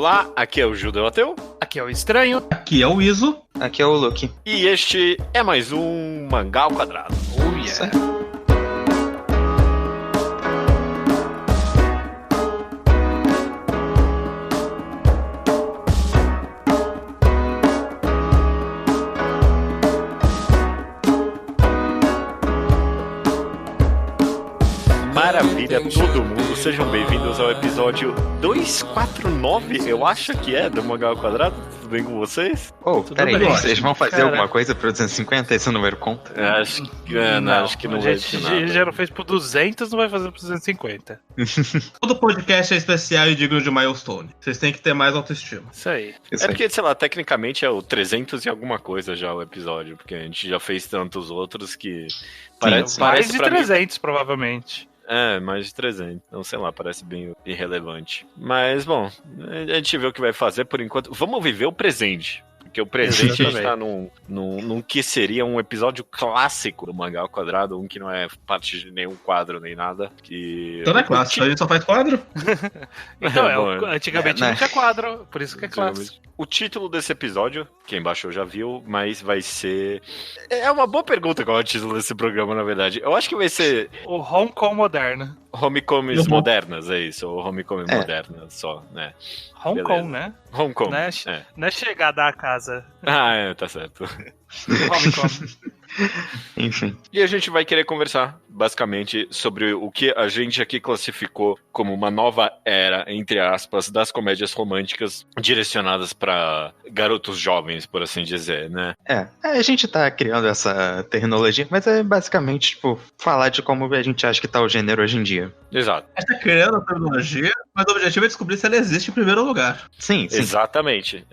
Olá, aqui é o Judeu Ateu. Aqui é o Estranho. Aqui é o Iso. Aqui é o Luke. E este é mais um Mangá ao Quadrado. Oh, yeah. Maravilha, todo mundo, sejam bem-vindos ao episódio 249, eu acho que é, do Mangá ao Quadrado. Tudo bem com vocês? Peraí, vocês vão fazer alguma coisa pro 250? Esse número conta? Acho que não vai ter nada. Já não fez pro 200, não vai fazer pro 250. Todo podcast é especial e digno de milestone. Vocês têm que ter mais autoestima. Isso aí. Porque, sei lá, tecnicamente é o 300 e alguma coisa já o episódio, porque a gente já fez tantos outros que... Parece mais de 300, provavelmente. É, mais de 300. Então, sei lá, parece bem irrelevante. Mas, bom, a gente vê o que vai fazer por enquanto. Vamos viver o presente. Porque o presente a gente tá num que seria um episódio clássico do Mangá ao Quadrado, um que não é parte de nenhum quadro nem nada. Então não é clássico, a gente só faz quadro? Então, antigamente não tinha quadro, por isso que é clássico. O título desse episódio, quem baixou já viu, mas vai ser... É uma boa pergunta qual é o título desse programa, na verdade. Eu acho que vai ser... O Hong Kong moderno. Homecomes modernas, é isso. Ou Homecoming modernas só, né? Hong Kong, né? Hong Kong, não é chegada à casa. Ah, tá certo. Hong Kong. Enfim. E a gente vai querer conversar, basicamente, sobre o que a gente aqui classificou como uma nova era, entre aspas, das comédias românticas direcionadas para garotos jovens, por assim dizer, né? A gente tá criando essa terminologia, mas é basicamente, tipo, falar de como a gente acha que tá o gênero hoje em dia. Exato. A gente tá criando a terminologia, mas o objetivo é descobrir se ela existe em primeiro lugar. Sim. Exatamente.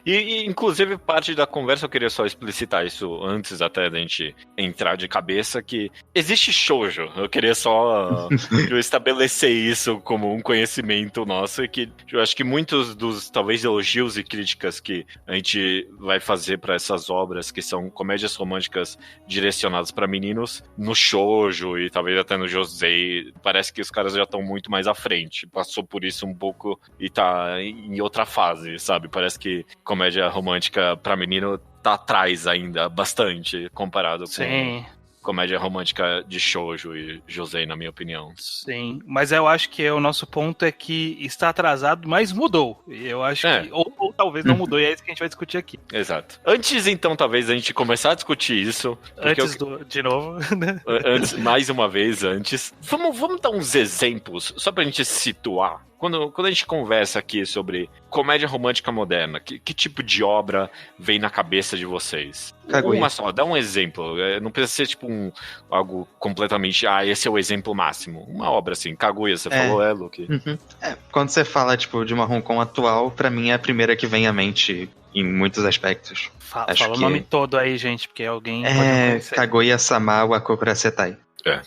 E inclusive, parte da conversa eu queria só explicitar isso antes até da gente entrar de cabeça, que existe shoujo. Eu queria só estabelecer isso como um conhecimento nosso, e que eu acho que muitos dos, talvez, elogios e críticas que a gente vai fazer para essas obras, que são comédias românticas direcionadas para meninos, no shoujo e talvez até no josei, parece que os caras já estão muito mais à frente. Passou por isso um pouco e tá em outra fase, sabe? Parece que comédia romântica para menino tá atrás ainda, bastante, comparado com comédia romântica de shoujo e josei, na minha opinião. Sim, mas eu acho que o nosso ponto é que está atrasado, mas mudou. Eu acho que... Ou talvez não mudou, e é isso que a gente vai discutir aqui. Exato. Antes, então, talvez a gente começar a discutir isso... De novo, né? Mais uma vez, antes. Vamos dar uns exemplos, só pra gente situar. Quando a gente conversa aqui sobre comédia romântica moderna, que tipo de obra vem na cabeça de vocês? Kaguya. Uma só, dá um exemplo. Não precisa ser tipo algo completamente... esse é o exemplo máximo. Uma obra assim, Kaguya, você falou, Luke? Uhum. Quando você fala tipo, de uma Hong Kong atual, pra mim é a primeira que vem à mente em muitos aspectos. Fala o nome todo aí, gente, porque alguém... Kaguya-sama Wakokura Setai.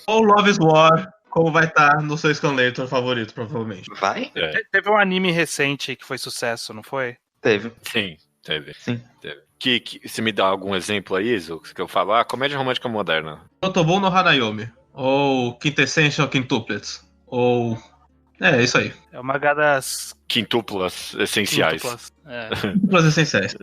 Ou Love is War... Como vai estar no seu Scanlator favorito, provavelmente. Vai? Teve um anime recente que foi sucesso, não foi? Teve. Sim, teve. Que você me dá algum exemplo aí, Iso? Que eu falo, comédia romântica moderna. Otobon no Hanayomi. Ou Quintessential Quintuplets. Ou... É isso aí. É uma das... Quintuplas essenciais. Quintuplas essenciais.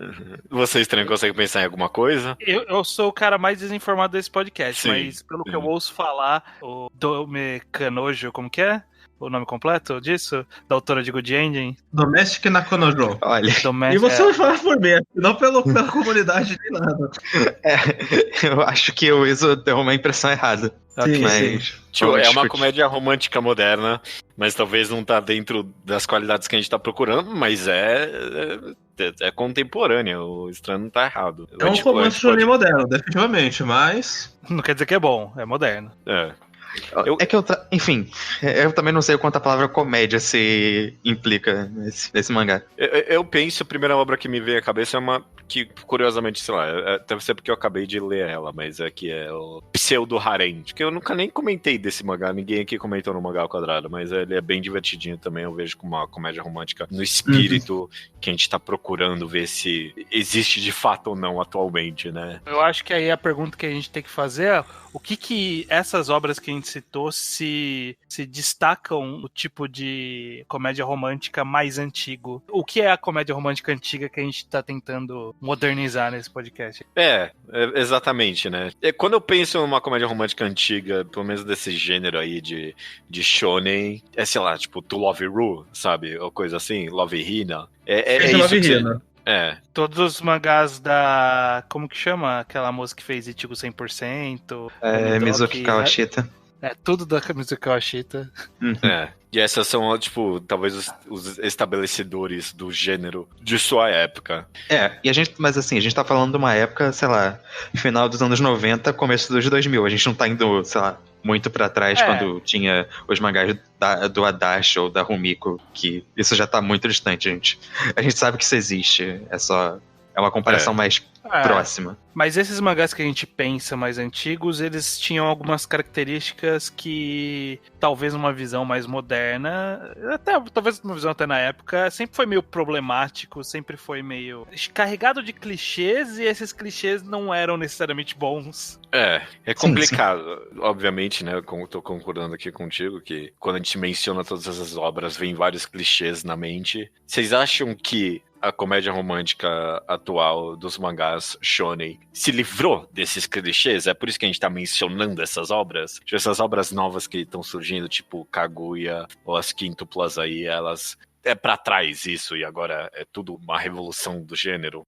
Vocês também conseguem pensar em alguma coisa? Eu sou o cara mais desinformado desse podcast, Sim, mas pelo que eu ouço falar, o Dome Kanojo, como que é? O nome completo disso? Da autora de Good Ending? Domestic Nakonojo. Olha. E você vai falar por mim, não pela comunidade nem nada. Eu acho que o Iso deu uma impressão errada. Sim, mas... É uma comédia romântica moderna, mas talvez não tá dentro das qualidades que a gente tá procurando, mas é contemporânea, o Estranho não tá errado. É um romance moderno, definitivamente, mas... Não quer dizer que é bom, é moderno. Enfim, eu também não sei o quanto a palavra comédia se implica nesse mangá. Eu penso, a primeira obra que me veio à cabeça é uma que, curiosamente, sei lá, deve ser porque eu acabei de ler ela, mas é que é o Pseudo Harem, que eu nunca nem comentei desse mangá, ninguém aqui comentou no Mangá ao Quadrado, mas ele é bem divertidinho também, eu vejo como uma comédia romântica no espírito que a gente tá procurando ver se existe de fato ou não atualmente, né? Eu acho que aí a pergunta que a gente tem que fazer é o que essas obras que a gente citou se destacam no tipo de comédia romântica mais antigo. O que é a comédia romântica antiga que a gente tá tentando modernizar nesse podcast? Exatamente, né? Quando eu penso numa comédia romântica antiga, pelo menos desse gênero aí de shonen, sei lá, tipo To Love Ru, sabe? Ou coisa assim, Love Hina. É isso Love que Hina. Todos os mangás da... Como que chama? Aquela moça que fez Ichigo 100%. Mizuki Kawashita. Tudo da Mizuki Kawashita. E essas são, tipo, talvez os estabelecedores do gênero de sua época. Mas assim, a gente tá falando de uma época, sei lá, final dos anos 90, começo dos 2000. A gente não tá indo, sei lá, muito pra trás quando tinha os mangás do Adachi ou da Rumiko, que isso já tá muito distante, gente. A gente sabe que isso existe, é uma comparação mais próxima. Mas esses mangás que a gente pensa mais antigos, eles tinham algumas características que talvez uma visão mais moderna, talvez uma visão até na época, sempre foi meio problemático, sempre foi meio carregado de clichês, e esses clichês não eram necessariamente bons. É complicado. Sim. Obviamente, né, eu tô concordando aqui contigo, que quando a gente menciona todas essas obras, vem vários clichês na mente. Vocês acham que a comédia romântica atual dos mangás shonen se livrou desses clichês? É por isso que a gente tá mencionando essas obras? Tipo, essas obras novas que estão surgindo, tipo Kaguya ou as quíntuplas aí, elas... É pra trás isso, e agora é tudo uma revolução do gênero?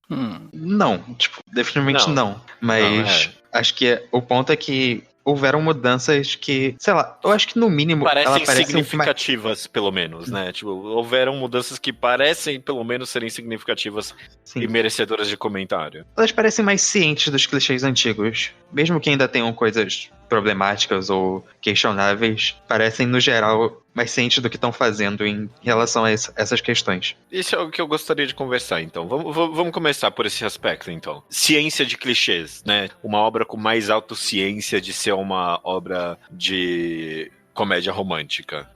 Não, definitivamente não. Mas acho que o ponto é que houveram mudanças que, sei lá, eu acho que no mínimo parecem significativas, pelo menos, né? Tipo, houveram mudanças que parecem, pelo menos, serem significativas e merecedoras de comentário. Elas parecem mais cientes dos clichês antigos. Mesmo que ainda tenham coisas problemáticas ou questionáveis, parecem, no geral, mais cientes do que estão fazendo em relação a essas questões. Isso é o que eu gostaria de conversar, então. Vamos começar por esse aspecto, então. Ciência de clichês, né? Uma obra com mais autociência de ser uma obra de comédia romântica.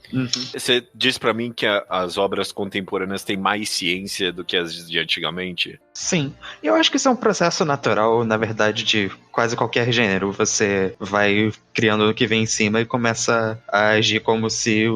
Você diz pra mim que as obras contemporâneas têm mais ciência do que as de antigamente? Sim. Eu acho que isso é um processo natural, na verdade, de quase qualquer gênero. Você vai criando o que vem em cima e começa a agir como se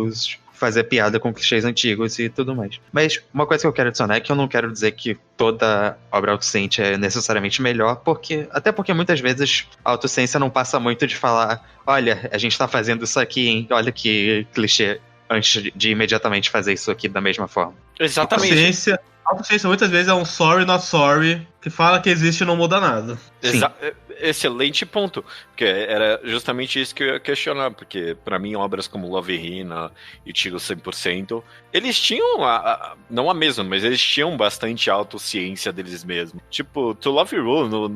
fazer piada com clichês antigos e tudo mais. Mas uma coisa que eu quero adicionar é que eu não quero dizer que toda obra autociente é necessariamente melhor, até porque muitas vezes a autociência não passa muito de falar, olha, a gente tá fazendo isso aqui, hein? Olha que clichê, antes de imediatamente fazer isso aqui da mesma forma. Exatamente. A autociência muitas vezes é um sorry not sorry, que fala que existe e não muda nada. Excelente ponto, porque era justamente isso que eu ia questionar, porque pra mim obras como Love Hina e Ichigo 100%, eles tinham, não a mesma, mas eles tinham bastante autociência deles mesmos. Tipo, To Love Ru,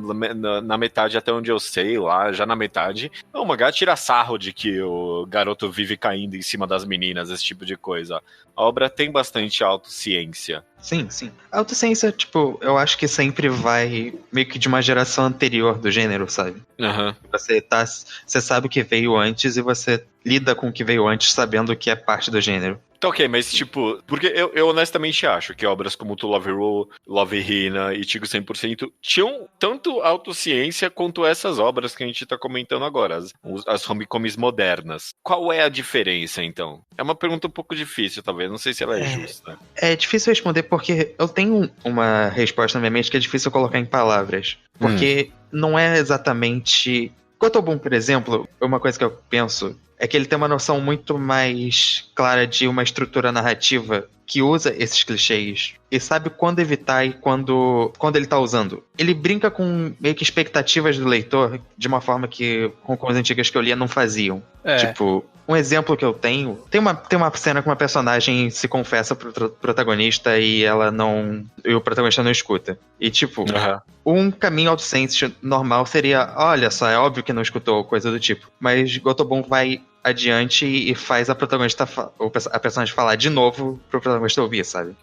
na metade até onde eu sei, lá, já na metade, o mangá tira sarro de que o garoto vive caindo em cima das meninas, esse tipo de coisa. A obra tem bastante autociência. Sim. A autociência, eu acho que sempre vai meio que de uma geração anterior do gênero, sabe? Você sabe o que veio antes e você lida com o que veio antes sabendo que é parte do gênero. Tá ok, mas porque eu honestamente acho que obras como To Love Ru, Love Hina e Ichigo 100% tinham tanto autociência quanto essas obras que a gente tá comentando agora, as homecoms modernas. Qual é a diferença, então? É uma pergunta um pouco difícil, talvez, não sei se ela é justa. É difícil responder porque eu tenho uma resposta na minha mente que é difícil colocar em palavras. Porque não é exatamente... Gotobun, por exemplo, uma coisa que eu penso é que ele tem uma noção muito mais clara de uma estrutura narrativa que usa esses clichês e sabe quando evitar e quando ele tá usando. Ele brinca com meio que expectativas do leitor de uma forma que com coisas antigas que eu lia não faziam. Um exemplo que eu tenho... Tem uma cena que uma personagem se confessa pro protagonista e o protagonista não escuta. E um caminho autociência normal seria, olha só, é óbvio que não escutou, coisa do tipo. Mas Gotobun vai adiante e faz a personagem falar de novo pro protagonista ouvir, sabe?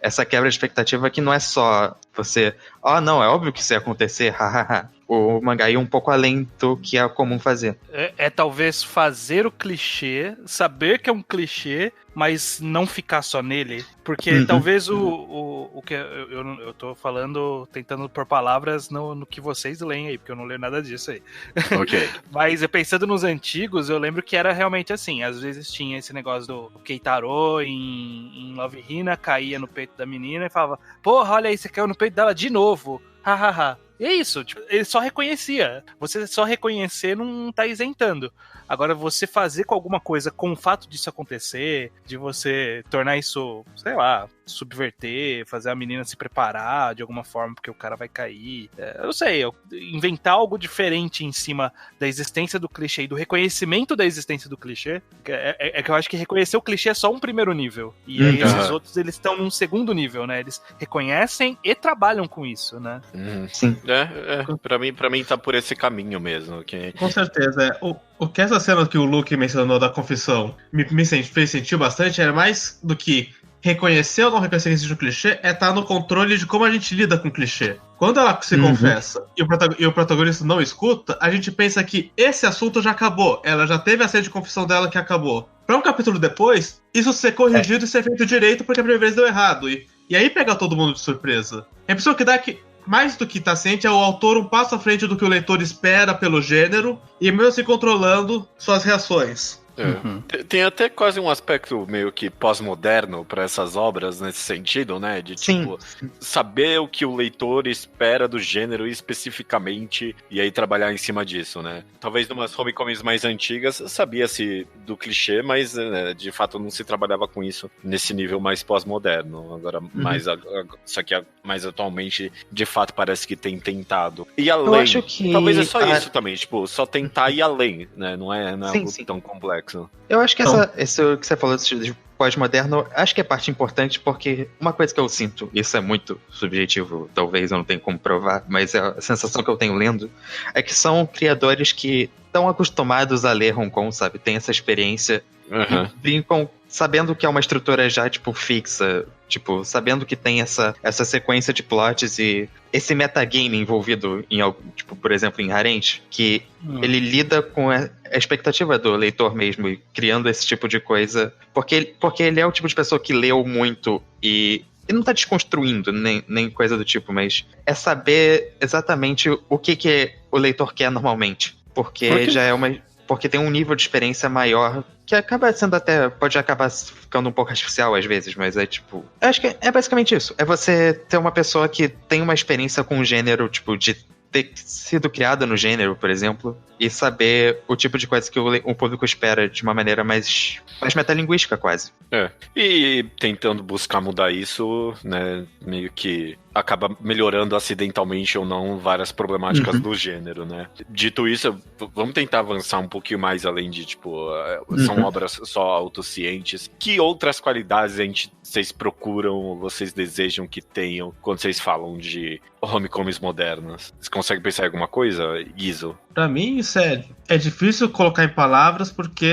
essa quebra de expectativa que não é só você, não, é óbvio que isso ia acontecer, hahaha. O mangá ia um pouco além do que é comum fazer. É talvez fazer o clichê, saber que é um clichê, mas não ficar só nele. Porque talvez o que eu tô falando, tentando pôr palavras no que vocês leem aí, porque eu não leio nada disso aí. Ok. Mas pensando nos antigos, eu lembro que era realmente assim. Às vezes tinha esse negócio do Keitaro em Love Hina, caía no peito da menina e falava, porra, olha aí, você caiu no peito dela de novo. Hahaha. E é isso, tipo, ele só reconhecia. Você só reconhecer não tá isentando. Agora, você fazer com alguma coisa, com o fato disso acontecer, de você tornar isso, sei lá, subverter, fazer a menina se preparar de alguma forma porque o cara vai cair. Eu não sei, inventar algo diferente em cima da existência do clichê e do reconhecimento da existência do clichê, é que eu acho que reconhecer o clichê é só um primeiro nível. E aí esses outros, eles estão num segundo nível, né? Eles reconhecem e trabalham com isso, né? Sim. Pra mim tá por esse caminho mesmo. Que... Com certeza. O que essa cena que o Luke mencionou da confissão me fez sentir bastante era mais do que reconhecer ou não reconhecer que existe um clichê, é estar no controle de como a gente lida com o clichê. Quando ela se confessa e o protagonista não escuta, a gente pensa que esse assunto já acabou. Ela já teve a cena de confissão dela que acabou. Para um capítulo depois, isso ser corrigido e ser feito direito porque a primeira vez deu errado. E aí pega todo mundo de surpresa. A impressão que dá é que mais do que tá ciente, é o autor um passo à frente do que o leitor espera pelo gênero e mesmo assim controlando suas reações. Tem até quase um aspecto meio que pós-moderno para essas obras nesse sentido, né? De tipo, saber o que o leitor espera do gênero especificamente e aí trabalhar em cima disso, né? Talvez numas homecomics mais antigas sabia-se do clichê, mas de fato não se trabalhava com isso nesse nível mais pós-moderno. Agora, só que mais atualmente, de fato, parece que tem tentado. E além, eu acho que talvez é só isso também, tipo, só tentar ir além, né? Não é algo tão complexo. Eu acho que isso que você falou de pós-moderno, acho que é parte importante porque uma coisa que eu sinto, isso é muito subjetivo, talvez eu não tenha como provar, mas é a sensação que eu tenho lendo, é que são criadores que estão acostumados a ler Hong Kong, sabe? Tem essa experiência e brincam sabendo que é uma estrutura já, tipo, fixa, tipo, sabendo que tem essa sequência de plots e esse metagame envolvido em algo, tipo, por exemplo, em Harente, que ele lida com a expectativa do leitor mesmo e criando esse tipo de coisa, porque ele é o tipo de pessoa que leu muito e não tá desconstruindo, nem coisa do tipo, mas é saber exatamente o que o leitor quer normalmente, porque já é porque tem um nível de experiência maior que acaba sendo pode acabar ficando um pouco artificial às vezes, mas é tipo, acho que é basicamente isso, é você ter uma pessoa que tem uma experiência com o gênero, tipo, de ter sido criada no gênero, por exemplo, e saber o tipo de coisa que o público espera de uma maneira mais metalinguística, quase. E tentando buscar mudar isso, né, meio que acaba melhorando acidentalmente ou não várias problemáticas do gênero, né. Dito isso, vamos tentar avançar um pouquinho mais além de, tipo, são obras só autocientes. Que outras qualidades vocês procuram ou vocês desejam que tenham quando vocês falam de homecomics modernas? Vocês conseguem pensar em alguma coisa, Guizo? Pra mim, sério, é difícil colocar em palavras porque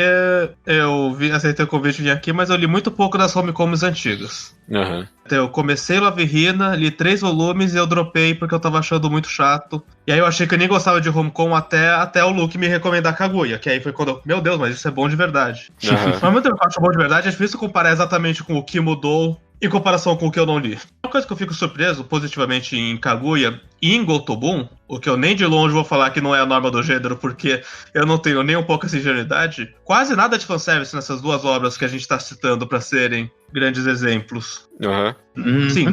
eu aceitei o convite de vir aqui, mas eu li muito pouco das homecomics antigas. Então, eu comecei Love Hina, li 3 volumes e eu dropei porque eu tava achando muito chato. E aí eu achei que eu nem gostava de homecom até o Luke me recomendar Kaguya, que aí foi quando meu Deus, mas isso é bom de verdade. Mas ao mesmo tempo que eu acho bom de verdade, é difícil comparar exatamente com o que mudou em comparação com o que eu não li. Uma coisa que eu fico surpreso positivamente em Kaguya e em Gotobun, o que eu nem de longe vou falar que não é a norma do gênero, porque eu não tenho nem um pouco essa ingenuidade, quase nada de fanservice nessas duas obras que a gente tá citando pra serem grandes exemplos. Sim,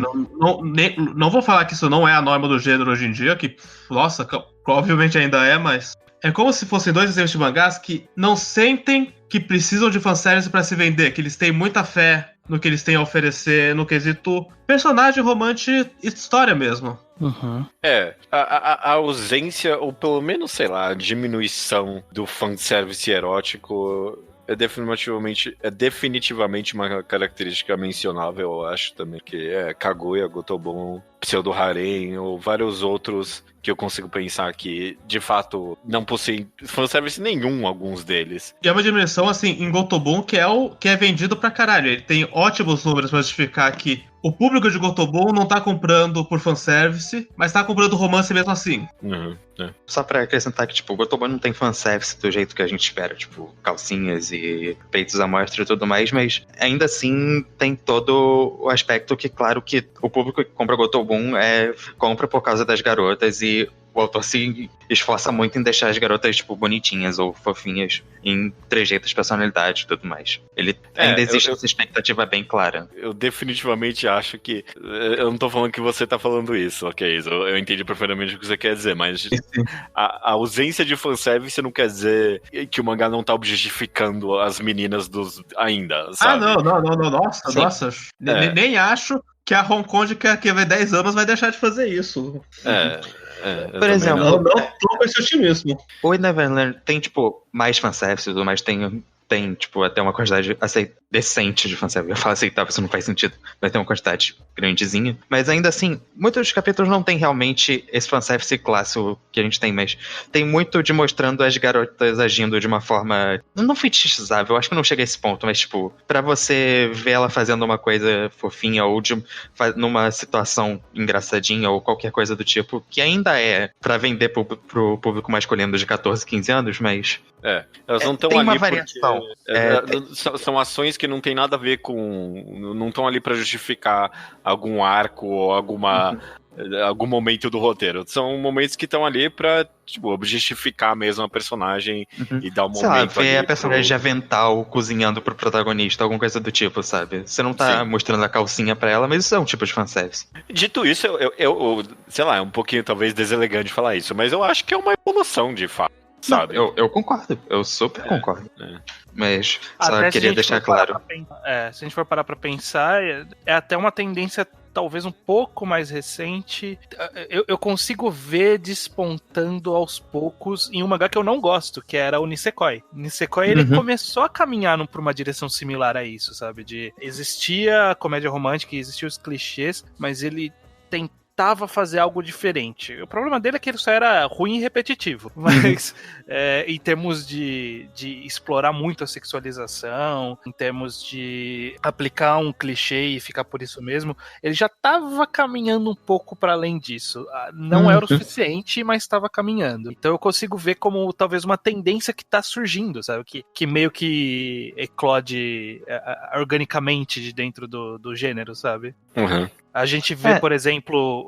não vou falar que isso não é a norma do gênero hoje em dia, que, nossa, obviamente ainda é, mas é como se fossem 2 exemplos de mangás que não sentem que precisam de fanservice pra se vender, que eles têm muita fé no que eles têm a oferecer no quesito personagem, romance e história mesmo. A ausência, ou pelo menos, sei lá, a diminuição do fanservice erótico é definitivamente uma característica mencionável, eu acho também, que é Kaguya, Gotobun, Pseudo Harem ou vários outros que eu consigo pensar que, de fato, não possuem fanservice nenhum, alguns deles. E é uma dimensão, assim, em Gotobun que é vendido pra caralho. Ele tem ótimos números pra justificar que o público de Gotobun não tá comprando por fanservice, mas tá comprando romance mesmo assim. Só pra acrescentar que, tipo, o Gotobun não tem fanservice do jeito que a gente espera, tipo, calcinhas e peitos à mostra e tudo mais, mas ainda assim tem todo o aspecto que, claro, que o público que compra Gotobun compra por causa das garotas e o autor se esforça muito em deixar as garotas, tipo, bonitinhas ou fofinhas em trejeitos, personalidade e tudo mais. Ele ainda existe essa expectativa bem clara. Eu definitivamente acho que... Eu não tô falando que você tá falando isso, ok? Eu entendi perfeitamente o que você quer dizer, mas a ausência de fanservice não quer dizer que o mangá não tá objetificando as meninas ainda, sabe? Nossa. Nem acho que a Hong Kong, que vai 10 anos, vai deixar de fazer isso. Por exemplo, não tô com esse otimismo. O Neverland tem, tipo, mais fanservice, mas tem, tipo, até uma quantidade decente de fanservice. Eu falo aceitável, isso não faz sentido, mas tem uma quantidade grandezinha. Mas ainda assim, muitos dos capítulos não tem realmente esse fanservice clássico que a gente tem, mas tem muito de mostrando as garotas agindo de uma forma não fetichizável, acho que não chega a esse ponto, mas, tipo, pra você ver ela fazendo uma coisa fofinha ou numa situação engraçadinha ou qualquer coisa do tipo, que ainda é pra vender pro público masculino de 14, 15 anos, mas... elas não estão ali uma variação. São ações que não tem nada a ver com... Não estão ali pra justificar algum arco ou algum momento do roteiro. São momentos que estão ali pra, tipo, objetificar mesmo a personagem e dar um momento ali. Sei lá, ver a personagem de avental cozinhando pro protagonista, alguma coisa do tipo, sabe? Você não tá mostrando a calcinha pra ela, mas isso é um tipo de fanservice. Dito isso, eu sei lá, é um pouquinho talvez deselegante falar isso, mas eu acho que é uma evolução de fato. Sabe? Não, eu concordo, eu super concordo. Mas só até queria deixar claro. Se a gente for parar pra pensar, é até uma tendência talvez um pouco mais recente. Eu consigo ver despontando aos poucos em um mangá que eu não gosto, que era o Nisekoi. O Nisekoi, ele começou a caminhar pra uma direção similar a isso, sabe? Existia a comédia romântica, existiam os clichês, mas ele tentava fazer algo diferente. O problema dele é que ele só era ruim e repetitivo, mas em termos de explorar muito a sexualização, em termos de aplicar um clichê e ficar por isso mesmo, ele já estava caminhando um pouco para além disso. Não era o suficiente, mas estava caminhando. Então eu consigo ver como talvez uma tendência que está surgindo, sabe? Que meio que eclode organicamente de dentro do gênero, sabe? A gente vê, por exemplo...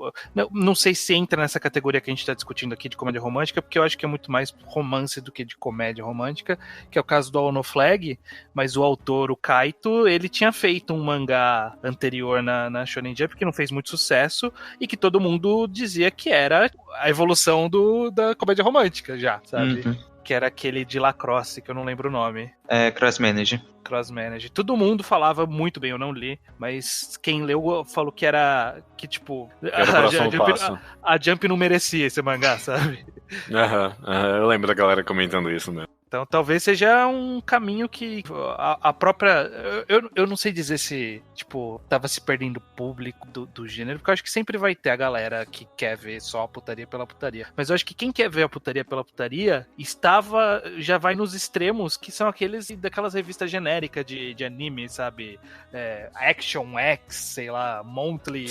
Não sei se entra nessa categoria que a gente está discutindo aqui de comédia romântica, porque eu acho que é muito mais romance do que de comédia romântica, que é o caso do All No Flag, mas o autor, o Kaito, ele tinha feito um mangá anterior na Shonen Jump que não fez muito sucesso e que todo mundo dizia que era a evolução da comédia romântica já, sabe? Que era aquele de Lacrosse, que eu não lembro o nome. Cross Manage. Todo mundo falava muito bem, eu não li, mas quem leu falou que era... Que, tipo... A Jump não merecia esse mangá, sabe? Eu lembro da galera comentando isso, né? Então talvez seja um caminho que a própria... Eu não sei dizer se, tipo, tava se perdendo público do gênero, porque eu acho que sempre vai ter a galera que quer ver só a putaria pela putaria. Mas eu acho que quem quer ver a putaria pela putaria já vai nos extremos, que são aqueles daquelas revistas genéricas de anime, sabe? Action X, sei lá, Monthly,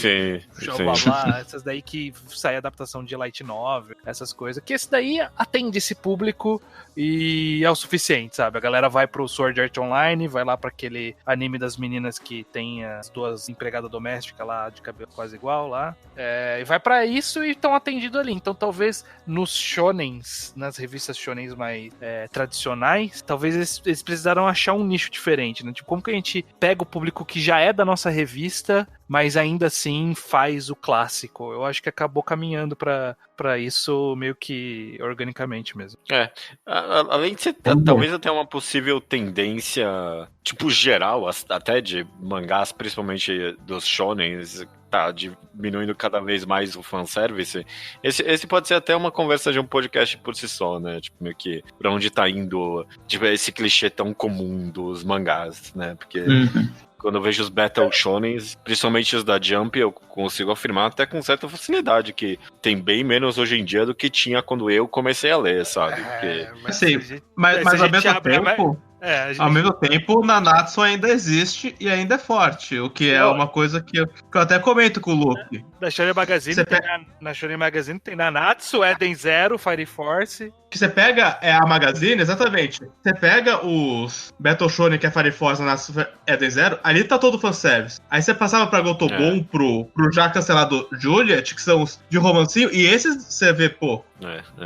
blá blá, essas daí que sai adaptação de light novel, essas coisas. Que esse daí atende esse público e é o suficiente, sabe? A galera vai pro Sword Art Online, vai lá pra aquele anime das meninas que tem as duas empregadas domésticas lá, de cabelo quase igual lá, e vai pra isso e estão atendidos ali. Então talvez nos shonens, nas revistas shonens mais tradicionais, talvez eles precisaram achar um nicho diferente, né? Tipo, como que a gente pega o público que já é da nossa revista, mas ainda assim faz o clássico? Eu acho que acabou caminhando pra isso meio que organicamente mesmo. Além de ser talvez até uma possível tendência, tipo, geral, até de mangás, principalmente dos shonens, tá diminuindo cada vez mais o fanservice. Esse pode ser até uma conversa de um podcast por si só, né? Tipo, meio que pra onde tá indo, tipo, esse clichê tão comum dos mangás, né? Porque... Quando eu vejo os Battle Shonens, principalmente os da Jump, eu consigo afirmar até com certa facilidade que tem bem menos hoje em dia do que tinha quando eu comecei a ler, sabe? Porque... Mas ao mesmo tempo... Ao mesmo tempo, Nanatsu ainda existe e ainda é forte, o que é uma coisa que eu até comento com o Luke. Na Shonen Magazine, na Shonen Magazine tem Nanatsu, Eden Zero, Fire Force. Que você pega a Magazine, exatamente. Você pega os Battle Shonen, que é Fire Force, Nanatsu, Eden Zero, ali tá todo fanservice. Aí você passava pra Gotobon, pro já cancelado Juliet, que são os de romancinho, e esses você vê pouco.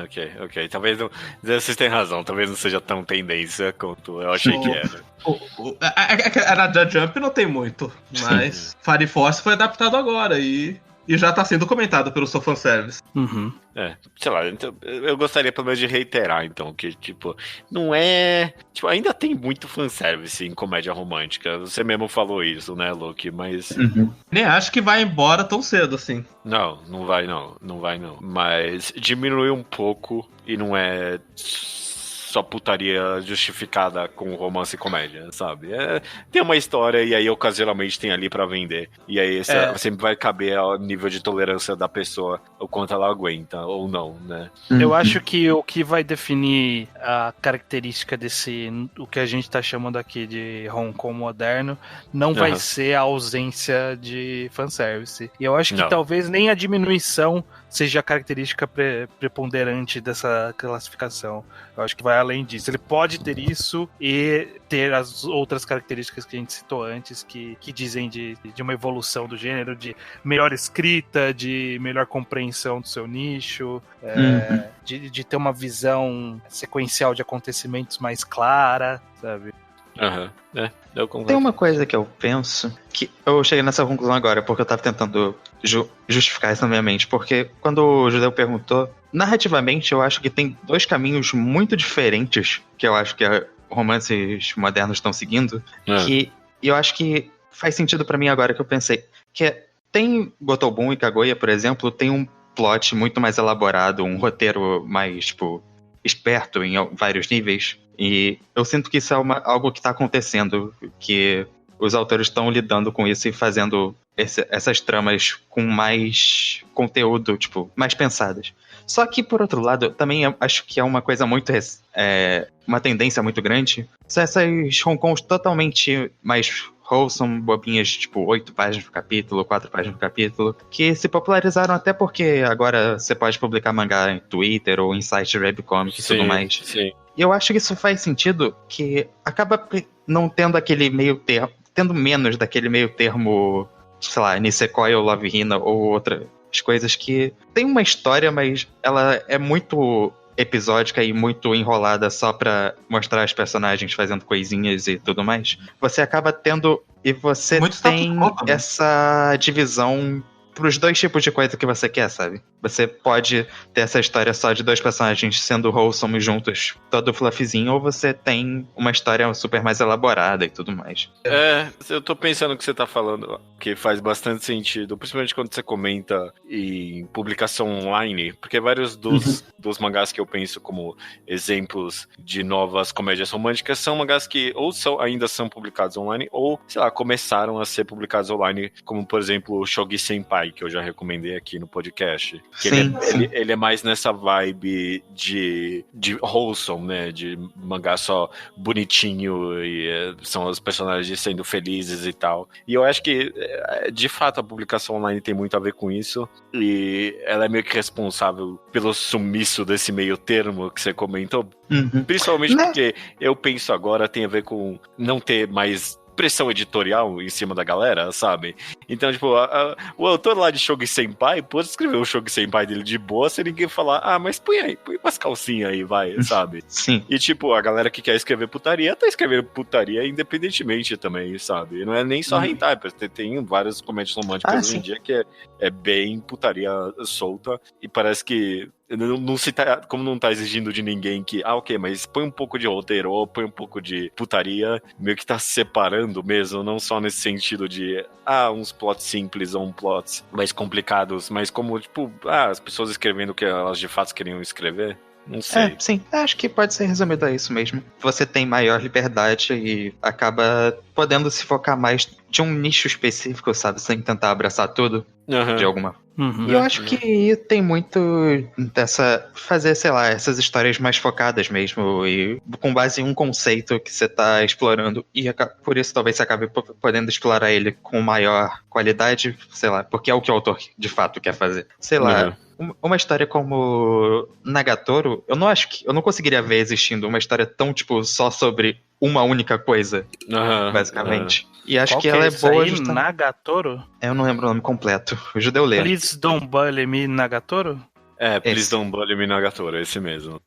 Ok. Talvez não. Vocês têm razão, talvez não seja tão tendência quanto eu achei que era. A Jump não tem muito, mas Fire Force foi adaptado agora e já tá sendo comentado pelo seu fanservice. Sei lá, então, eu gostaria pelo menos de reiterar, então, que, tipo, não é... Tipo, ainda tem muito fanservice em comédia romântica. Você mesmo falou isso, né, Luke? Mas... Nem acho que vai embora tão cedo, assim. Não vai não. Mas diminuiu um pouco e não é só putaria justificada com romance e comédia, sabe? Tem uma história e aí ocasionalmente tem ali pra vender. E aí sempre vai caber ao nível de tolerância da pessoa, o quanto ela aguenta ou não, né? Eu acho que o que vai definir a característica o que a gente tá chamando aqui de Hong Kong moderno, não vai ser a ausência de fanservice. E eu acho que talvez nem a diminuição seja a característica preponderante dessa classificação. Eu acho que vai além disso. Ele pode ter isso e ter as outras características que a gente citou antes, que dizem de uma evolução do gênero, de melhor escrita, de melhor compreensão do seu nicho, de ter uma visão sequencial de acontecimentos mais clara, sabe? Tem uma coisa que eu penso, que eu cheguei nessa conclusão agora, porque eu tava tentando justificar isso na minha mente, porque quando o Judeu perguntou, narrativamente eu acho que tem dois caminhos muito diferentes que eu acho que romances modernos estão seguindo, que eu acho que faz sentido pra mim agora que eu pensei, tem Gotobun e Kaguya, por exemplo, tem um plot muito mais elaborado, um roteiro mais, tipo, esperto em vários níveis. E eu sinto que isso é algo que está acontecendo, que os autores estão lidando com isso e fazendo essas tramas com mais conteúdo, tipo, mais pensadas. Só que, por outro lado, eu também acho que é uma coisa muito... uma tendência muito grande. São essas Hong Kongs totalmente mais wholesome, bobinhas, tipo, 8 páginas por capítulo, 4 páginas por capítulo, que se popularizaram até porque agora você pode publicar mangá em Twitter ou em site webcomic e tudo mais. Sim. E eu acho que isso faz sentido, que acaba não tendo aquele meio termo, tendo menos daquele meio termo, sei lá, Nisekoi ou Love Hina ou outras coisas que tem uma história, mas ela é muito episódica e muito enrolada só pra mostrar os personagens fazendo coisinhas e tudo mais. Você acaba tendo... E você muito tem essa divisão pros dois tipos de coisa que você quer, sabe? Você pode ter essa história só de dois personagens sendo wholesome juntos, todo fluffzinho, ou você tem uma história super mais elaborada e tudo mais. Eu tô pensando o que você tá falando, que faz bastante sentido, principalmente quando você comenta em publicação online, porque vários dos mangás que eu penso como exemplos de novas comédias românticas são mangás que ou ainda são publicados online, ou, sei lá, começaram a ser publicados online, como, por exemplo, o Shogi Senpai, que eu já recomendei aqui no podcast. Que ele é mais nessa vibe de wholesome, né? De mangá só bonitinho e são os personagens sendo felizes e tal. E eu acho que, de fato, a publicação online tem muito a ver com isso. E ela é meio que responsável pelo sumiço desse meio termo que você comentou. Principalmente porque eu penso agora tem a ver com não ter mais pressão editorial em cima da galera, sabe? Então, tipo, o autor lá de Shogi Senpai pode escrever o Shogi Senpai dele de boa sem ninguém falar, mas põe umas calcinhas aí, vai, sabe? Sim. E, tipo, a galera que quer escrever putaria tá escrevendo putaria independentemente também, sabe? Não é nem só hentai, tem várias comédias românticas hoje em dia que é bem putaria solta e parece que como não tá exigindo de ninguém que, ok, mas põe um pouco de roteiro ou põe um pouco de putaria, meio que tá separando mesmo, não só nesse sentido de, uns plots simples ou plots mais complicados, mas como, tipo, as pessoas escrevendo o que elas de fato queriam escrever. Não sei. Sim, acho que pode ser resumido a isso mesmo. Você tem maior liberdade e acaba podendo se focar mais de um nicho específico, sabe? Sem tentar abraçar tudo de alguma. E eu acho que tem muito dessa. Fazer, sei lá, essas histórias mais focadas mesmo. E com base em um conceito que você tá explorando. E por isso talvez você acabe podendo explorar ele com maior qualidade, sei lá, porque é o que o autor de fato quer fazer. Sei lá. Uma história como Nagatoro, eu não conseguiria ver existindo uma história tão, tipo, só sobre uma única coisa, basicamente. E acho que ela é boa justamente... Nagatoro? Eu não lembro o nome completo. O judeu lê. Please Don't Bully Me Nagatoro? Please Don't Bully Me Nagatoro, esse mesmo.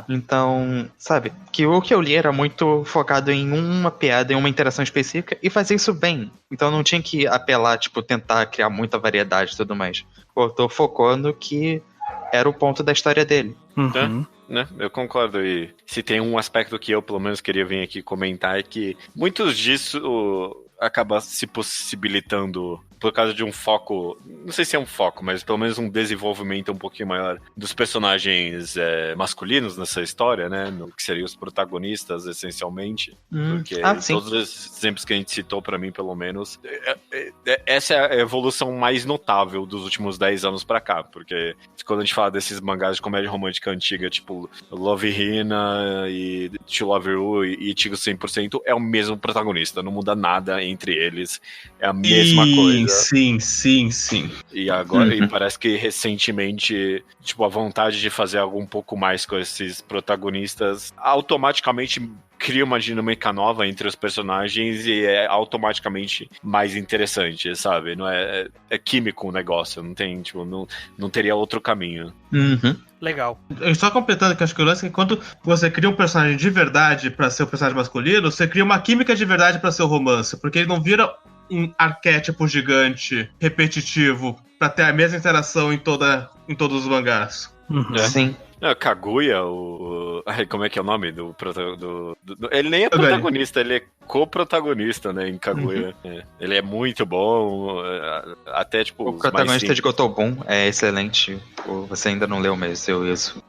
Então, sabe, que o que eu li era muito focado em uma piada, em uma interação específica, e fazer isso bem. Então não tinha que apelar, tipo, tentar criar muita variedade e tudo mais. O autor focou no que era o ponto da história dele. Né? Eu concordo. E se tem um aspecto que eu, pelo menos, queria vir aqui comentar, é que muitos disso acaba se possibilitando por causa de um foco, não sei se é um foco, mas pelo menos um desenvolvimento um pouquinho maior dos personagens masculinos nessa história, né? No que seriam os protagonistas, essencialmente. Porque todos os exemplos que a gente citou, pra mim, pelo menos, essa é a evolução mais notável dos últimos 10 anos pra cá. Porque quando a gente fala desses mangás de comédia romântica antiga, tipo Love Hina e To Love You e Ichigo 100%, é o mesmo protagonista, não muda nada entre eles, é a mesma coisa. Sim. E agora, e parece que recentemente, tipo, a vontade de fazer algo um pouco mais com esses protagonistas automaticamente cria uma dinâmica nova entre os personagens e é automaticamente mais interessante, sabe? Não é químico o negócio, não tem, tipo, não teria outro caminho. Legal. Só completando que acho que o lance é que quando você cria um personagem de verdade pra ser o personagem masculino, você cria uma química de verdade pra ser o romance, porque ele não vira um arquétipo gigante, repetitivo, pra ter a mesma interação em todos os mangás. Sim. Kaguya, como é que é o nome do ele nem é protagonista, ele é co-protagonista, né, em Kaguya. Ele é muito bom, até tipo... O protagonista de Gotobun é excelente. Você ainda não leu, mas eu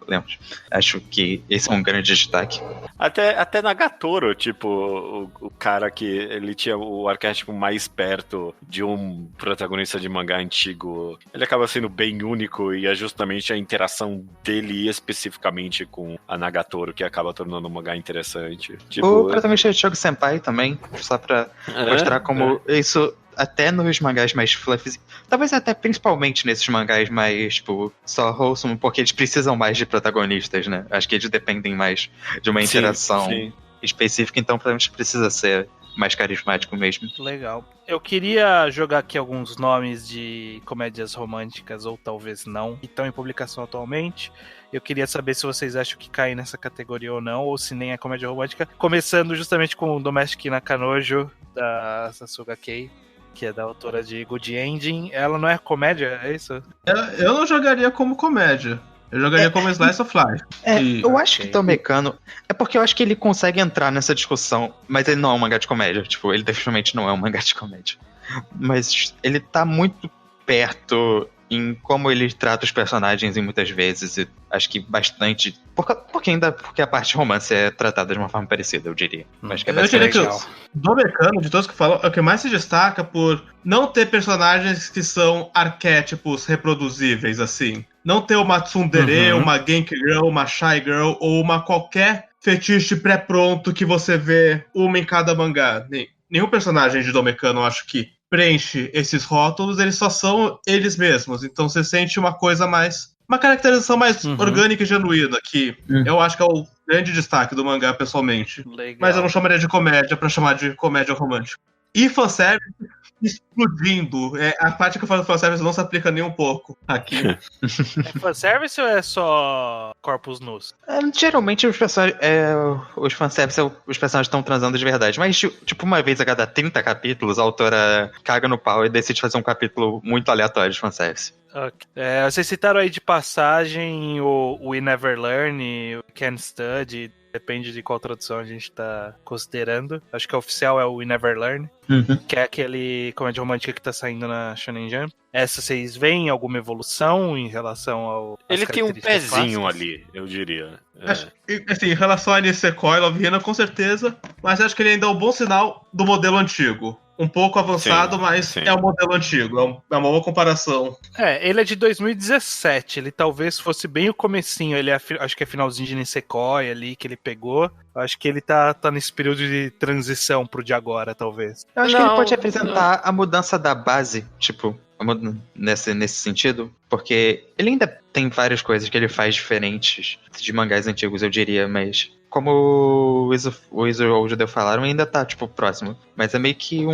lembro. Acho que esse é um grande destaque. Até Nagatoro, tipo, o cara que ele tinha o arquétipo mais perto de um protagonista de mangá antigo, ele acaba sendo bem único e é justamente a interação dele especificamente com a Nagatoro que acaba tornando o mangá interessante. Tipo, o protagonista de Shogo Senpai também, só pra mostrar como isso... Até nos mangás mais fluffy, talvez até principalmente nesses mangás mais, tipo, só wholesome, porque eles precisam mais de protagonistas, né? Acho que eles dependem mais de uma interação específica, então provavelmente precisa ser mais carismático mesmo. Legal. Eu queria jogar aqui alguns nomes de comédias românticas, ou talvez não, que estão em publicação atualmente. Eu queria saber se vocês acham que caem nessa categoria ou não, ou se nem é comédia romântica. Começando justamente com o Domestic Nakanojo, da Sasuga Kei, que é da autora de Good Ending. Ela não é comédia, é isso? Eu não jogaria como comédia. Eu jogaria como Slice of Life. Eu acho que Tomekano... É porque eu acho que ele consegue entrar nessa discussão, mas ele não é um mangá de comédia. Tipo, ele definitivamente não é um mangá de comédia. Mas ele tá muito perto em como ele trata os personagens em muitas vezes, e acho que bastante... Porque a parte romance é tratada de uma forma parecida, eu diria. Acho que é bastante legal. Domekano, de todos que falam, é o que mais se destaca por não ter personagens que são arquétipos reproduzíveis, assim. Não ter uma tsundere, uma Genki Girl, uma Shy Girl, ou uma qualquer fetiche pré-pronto que você vê uma em cada mangá. Nenhum personagem de Domekano, acho que preenche esses rótulos, eles só são eles mesmos. Então você sente uma coisa mais... Uma caracterização mais orgânica e genuína, que eu acho que é o grande destaque do mangá, pessoalmente. Legal. Mas eu não chamaria de comédia pra chamar de comédia romântica. E fanservice explodindo. A parte que eu falo de fanservice não se aplica nem um pouco aqui. É fanservice ou é só corpos nus? Geralmente os fanservice, os personagens estão transando de verdade. Mas, tipo, uma vez a cada 30 capítulos, a autora caga no pau e decide fazer um capítulo muito aleatório de fanservice. Okay. Vocês citaram aí de passagem o We Never Learn, o Can't Study. Depende de qual tradução a gente tá considerando. Acho que a oficial é o We Never Learn, que é aquele comédia romântica que tá saindo na Shonen Jump. Essa vocês veem alguma evolução em relação ao... Ele tem um pezinho clássicas? ali, eu diria. Assim, em relação a Nisekoi e Love Hina, com certeza, mas acho que ele ainda é um bom sinal do modelo antigo. Um pouco avançado, Sim, mas sim. é o modelo antigo, é uma boa comparação. Ele é de 2017, ele talvez fosse bem o comecinho, ele acho que é finalzinho de Nisekoi ali que ele pegou. Acho que ele tá nesse período de transição pro de agora, talvez. Eu acho que ele pode representar a mudança da base, tipo, nesse sentido, porque ele ainda tem várias coisas que ele faz diferentes de mangás antigos, eu diria, mas como o Iso ou o Judeu falaram, ainda tá, tipo, próximo. Mas é meio que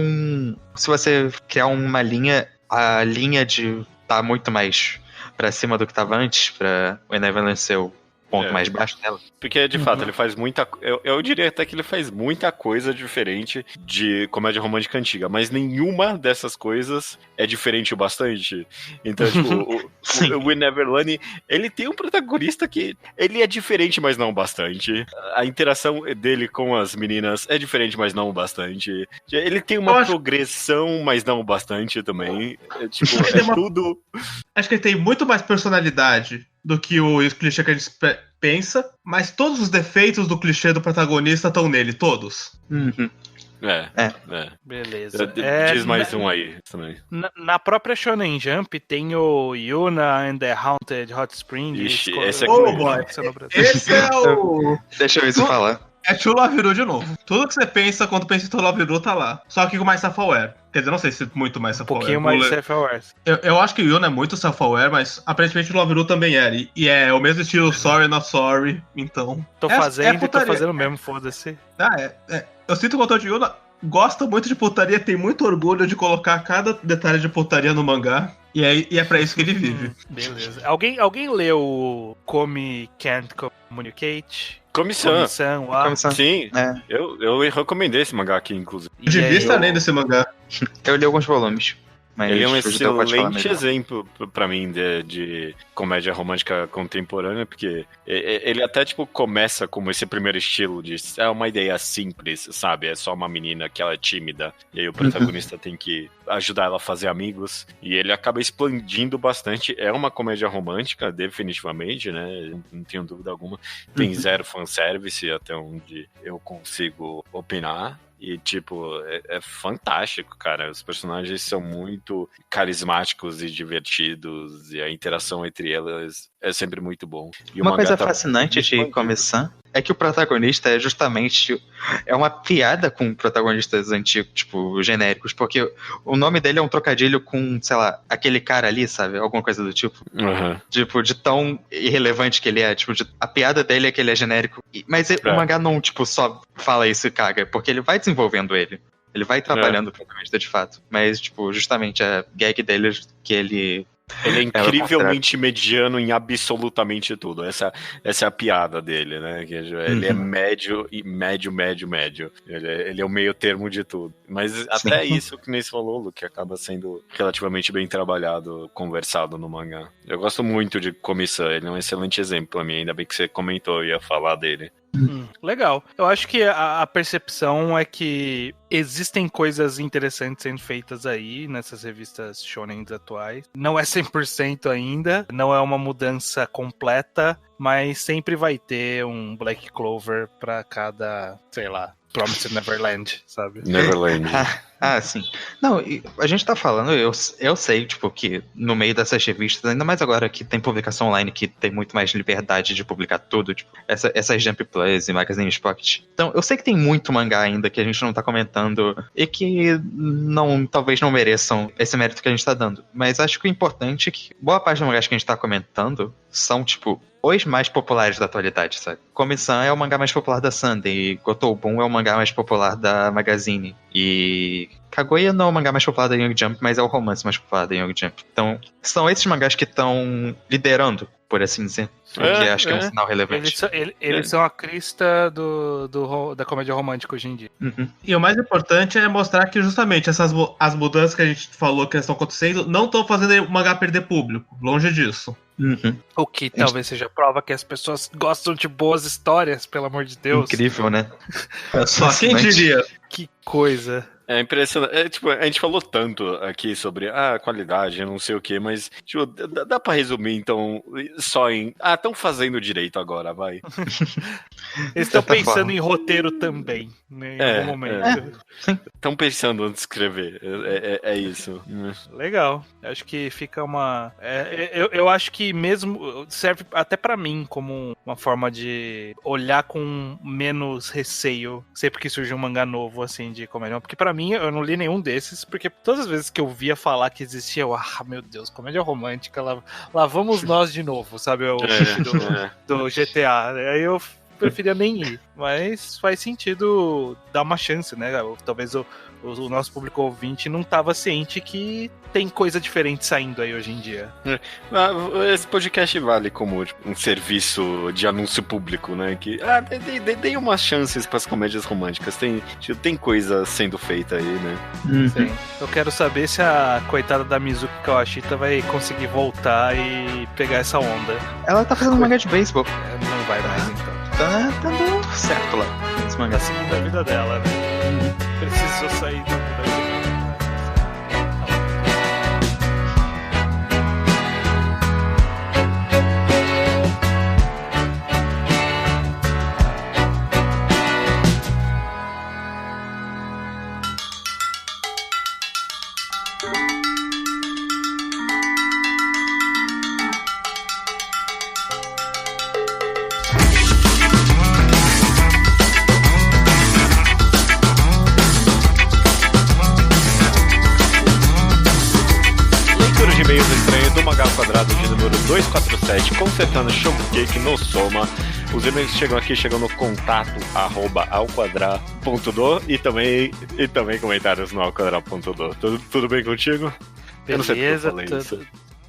se você criar uma linha, a linha de tá muito mais pra cima do que tava antes, pra o Neverland ser o ponto mais baixo dela. Porque, de fato, ele faz muita... Eu diria até que ele faz muita coisa diferente de comédia romântica antiga, mas nenhuma dessas coisas é diferente o bastante. Então, tipo, o We Never Learn, ele tem um protagonista que ele é diferente, mas não bastante. A interação dele com as meninas é diferente, mas não bastante. Ele tem uma progressão, mas não bastante também. Tipo, tudo... Acho que ele tem muito mais personalidade do que o clichê que a gente pensa, mas todos os defeitos do clichê do protagonista estão nele, todos. Beleza. Diz mais um aí também. Na própria Shonen Jump tem o Yuna and the Haunted Hot Spring. Ixi, esse é Esse é o... Deixa eu falar. É True Love Ru de novo. Tudo que você pensa quando pensa em True Love Ru tá lá. Só que com mais self-aware. Quer dizer, não sei se muito mais self-aware. Um pouquinho mais self-aware. Eu acho que o Yuna é muito self-aware, mas aparentemente o Love Ru também é. E é o mesmo estilo Sorry Not Sorry, então... Tô fazendo e tô fazendo mesmo, foda-se. Eu sinto que o autor de Yuna gosta muito de putaria, tem muito orgulho de colocar cada detalhe de putaria no mangá. E é pra isso que ele vive. Beleza. Alguém leu Komi Can't Communicate? Comissão. Sim, É. eu recomendei esse mangá aqui, inclusive. Eu devia estar lendo esse mangá. Eu li alguns volumes. Mas Ele é um o Judeu pode falar excelente melhor. exemplo pra mim de comédia romântica contemporânea, porque ele até tipo começa como esse primeiro estilo de é uma ideia simples, sabe? É só uma menina que ela é tímida e aí o protagonista tem que ajudar ela a fazer amigos e ele acaba expandindo bastante. É uma comédia romântica, definitivamente, né? Não tenho dúvida alguma. Tem zero fanservice até onde eu consigo opinar. E, tipo, é fantástico, cara. Os personagens são muito carismáticos e divertidos. E a interação entre elas é sempre muito bom. E uma coisa fascinante de Komi-san é que o protagonista é justamente... É uma piada com protagonistas antigos, tipo, genéricos. Porque o nome dele é um trocadilho com, sei lá, aquele cara ali, sabe? Alguma coisa do tipo. Tipo, de tão irrelevante que ele é. Tipo, a piada dele é que ele é genérico. Mas o mangá não, tipo, só fala isso e caga. Porque ele vai desenvolvendo ele. Ele vai trabalhando o protagonista de fato. Mas, tipo, justamente a gag dele que ele... Ele é incrivelmente mediano em absolutamente tudo. Essa é a piada dele, né? Ele é médio e médio. Ele é o meio termo de tudo. Mas até isso que nem se falou, Luke, acaba sendo relativamente bem trabalhado, conversado no mangá. Eu gosto muito de Komi-san, ele é um excelente exemplo pra mim. Ainda bem que você comentou e ia falar dele. Legal. Eu acho que a percepção é que existem coisas interessantes sendo feitas aí nessas revistas shonen atuais. Não é 100% ainda, não é uma mudança completa, mas sempre vai ter um Black Clover pra cada, sei lá, Promised Neverland, sabe? Neverland. Sim. Não, a gente tá falando, eu sei, tipo, que no meio dessas revistas, ainda mais agora que tem publicação online, que tem muito mais liberdade de publicar tudo, tipo, essas Jump Plus e Magazine Pocket. Então, eu sei que tem muito mangá ainda que a gente não tá comentando e que talvez não mereçam esse mérito que a gente tá dando. Mas acho que o importante é que boa parte dos mangás que a gente tá comentando são, tipo, os mais populares da atualidade, sabe? Komi-san é o mangá mais popular da Sunday, e Gotobun é o mangá mais popular da Magazine. E Kaguya não é o mangá mais popular da Young Jump, mas é o romance mais popular da Young Jump. Então, são esses mangás que estão liderando, por assim dizer. Que acho que é um sinal relevante. Eles são a crista da comédia romântica hoje em dia. Uhum. E o mais importante é mostrar que justamente as mudanças que a gente falou que estão acontecendo não estão fazendo o mangá perder público. Longe disso. Uhum. O que talvez seja prova que as pessoas gostam de boas histórias, pelo amor de Deus. Incrível, né? Só quem diria. Que coisa. É impressionante. Tipo, a gente falou tanto aqui sobre a qualidade, não sei o que, mas tipo, dá pra resumir, então, só em... estão fazendo direito agora, vai. Eles estão pensando em roteiro também, né, em algum momento. Estão pensando antes de escrever. É isso. Legal. Acho que fica uma... eu acho que mesmo serve até pra mim como uma forma de olhar com menos receio sempre que surge um mangá novo, assim, de comédia. Porque pra mim, eu não li nenhum desses, porque todas as vezes que eu via falar que existia, meu Deus, comédia romântica, lá vamos nós de novo, sabe? O do GTA. Aí eu preferia nem ir. Mas faz sentido dar uma chance, né? Talvez o nosso público ouvinte não estava ciente que tem coisa diferente saindo aí hoje em dia. Esse podcast vale como um serviço de anúncio público, né? Que dei umas chances para as comédias românticas. Tem coisa sendo feita aí, né? Sim. Eu quero saber se a coitada da Mizuki Kawashita vai conseguir voltar e pegar essa onda. Ela tá fazendo mangá de beisebol. Não vai mais, então. Tá dando certo lá. Esse mangá. Tá seguindo a vida dela, né? Precisou sair da vida dela. Quadrado de número 247, consertando Showcake no Soma. Os e-mails chegam no contato@alquadra.do e também comentários no alquadra.do. Tudo bem contigo? Beleza, eu não sei porque eu falei isso.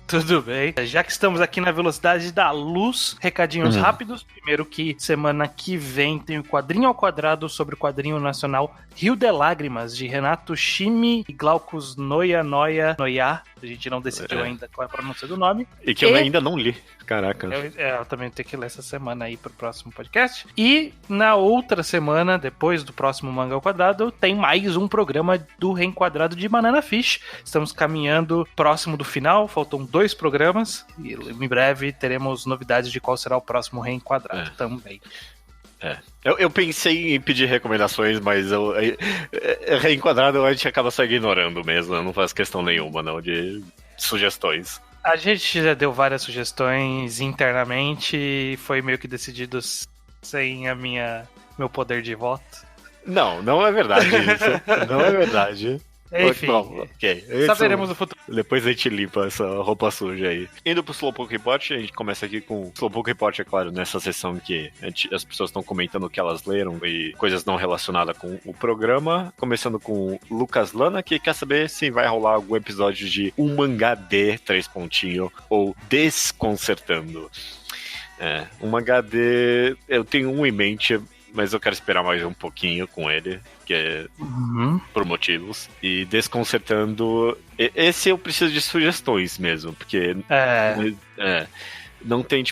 Tudo bem. Já que estamos aqui na velocidade da luz, recadinhos rápidos. Primeiro que semana que vem tem o Quadrinho ao Quadrado sobre o quadrinho nacional Rio de Lágrimas, de Renato Shimi e Glaucus Noia. A gente não decidiu ainda qual é a pronúncia do nome. E que eu ainda não li. Caraca. Eu também tenho que ler essa semana aí pro próximo podcast. E na outra semana, depois do próximo Manga ao Quadrado, tem mais um programa do Reenquadrado de Banana Fish. Estamos caminhando próximo do final, faltam 2 programas. E em breve teremos novidades de qual será o próximo Reenquadrado também. Eu pensei em pedir recomendações, mas Reenquadrado a gente acaba só ignorando mesmo. Eu não faço questão nenhuma, não, de sugestões. A gente já deu várias sugestões internamente e foi meio que decidido sem meu poder de voto. Não é verdade isso. Não é verdade. Enfim, ok. Saberemos no futuro. Depois a gente limpa essa roupa suja aí. Indo pro Slowpoke Report, a gente começa aqui com Slowpoke Report, é claro, nessa sessão que as pessoas estão comentando o que elas leram e coisas não relacionadas com o programa. Começando com Lucas Lana, que quer saber se vai rolar algum episódio de Um Mangá D, 3 pontinhos, ou Desconcertando. Um Mangá D, eu tenho um em mente, mas eu quero esperar mais um pouquinho com ele, que é por motivos. E Desconcertando, esse eu preciso de sugestões mesmo, porque não tem,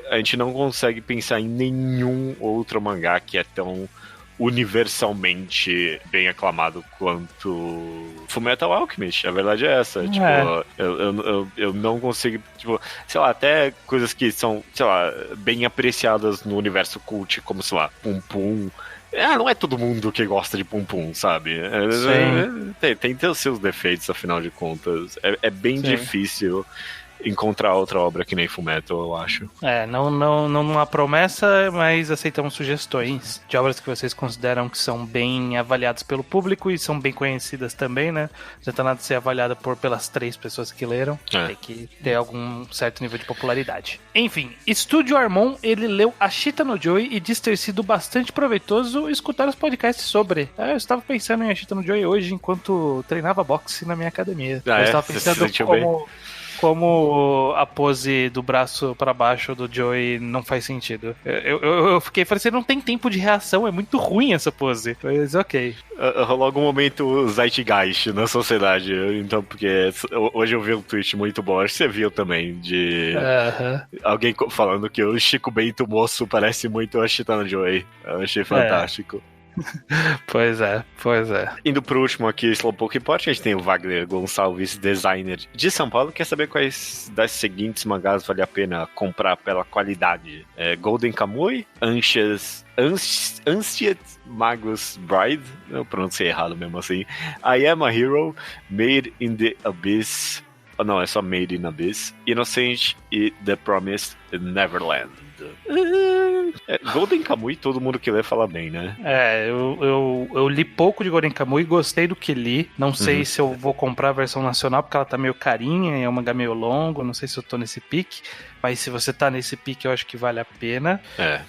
a gente não consegue pensar em nenhum outro mangá que é tão universalmente bem aclamado quanto Fullmetal Alchemist. A verdade é essa. Eu não consigo, sei lá, até coisas que são, sei lá, bem apreciadas no universo cult, como, sei lá, Pum Pum. Não é todo mundo que gosta de Pum Pum, sabe? Tem os seus defeitos, afinal de contas. É bem difícil encontrar outra obra que nem Fullmetal, eu acho. Não há promessa, mas aceitamos sugestões de obras que vocês consideram que são bem avaliadas pelo público e são bem conhecidas também, né? Já tá nada de ser avaliada pelas 3 pessoas que leram. Tem que ter algum certo nível de popularidade. Enfim, Estúdio Armon, ele leu Ashita no Joy e diz ter sido bastante proveitoso escutar os podcasts sobre. Eu estava pensando em Ashita no Joy hoje enquanto treinava boxe na minha academia. Eu estava pensando como a pose do braço pra baixo do Joey não faz sentido. Eu falei assim, não tem tempo de reação, é muito ruim essa pose. Mas ok. Rolou algum momento Zeitgeist na sociedade, então, porque hoje eu vi um tweet muito bom, acho que você viu também, de alguém falando que o Chico Bento moço parece muito o Ashita no Joey. Eu achei fantástico. Pois é. Indo pro último aqui, Slowpoke Report, a gente tem o Wagner Gonçalves, designer de São Paulo, quer saber quais das seguintes mangás vale a pena comprar pela qualidade. Golden Kamuy, Ancient Magus Bride, eu pronunciei errado mesmo assim, I Am a Hero, Made in the Abyss, não, é só Made in Abyss, Innocent e The Promised Neverland. Golden Kamuy, todo mundo que lê fala bem, né? Eu li pouco de Golden Kamuy, gostei do que li. Não sei se eu vou comprar a versão nacional, porque ela tá meio carinha, é um mangá meio longo, não sei se eu tô nesse pique. Mas se você tá nesse pique, eu acho que vale a pena.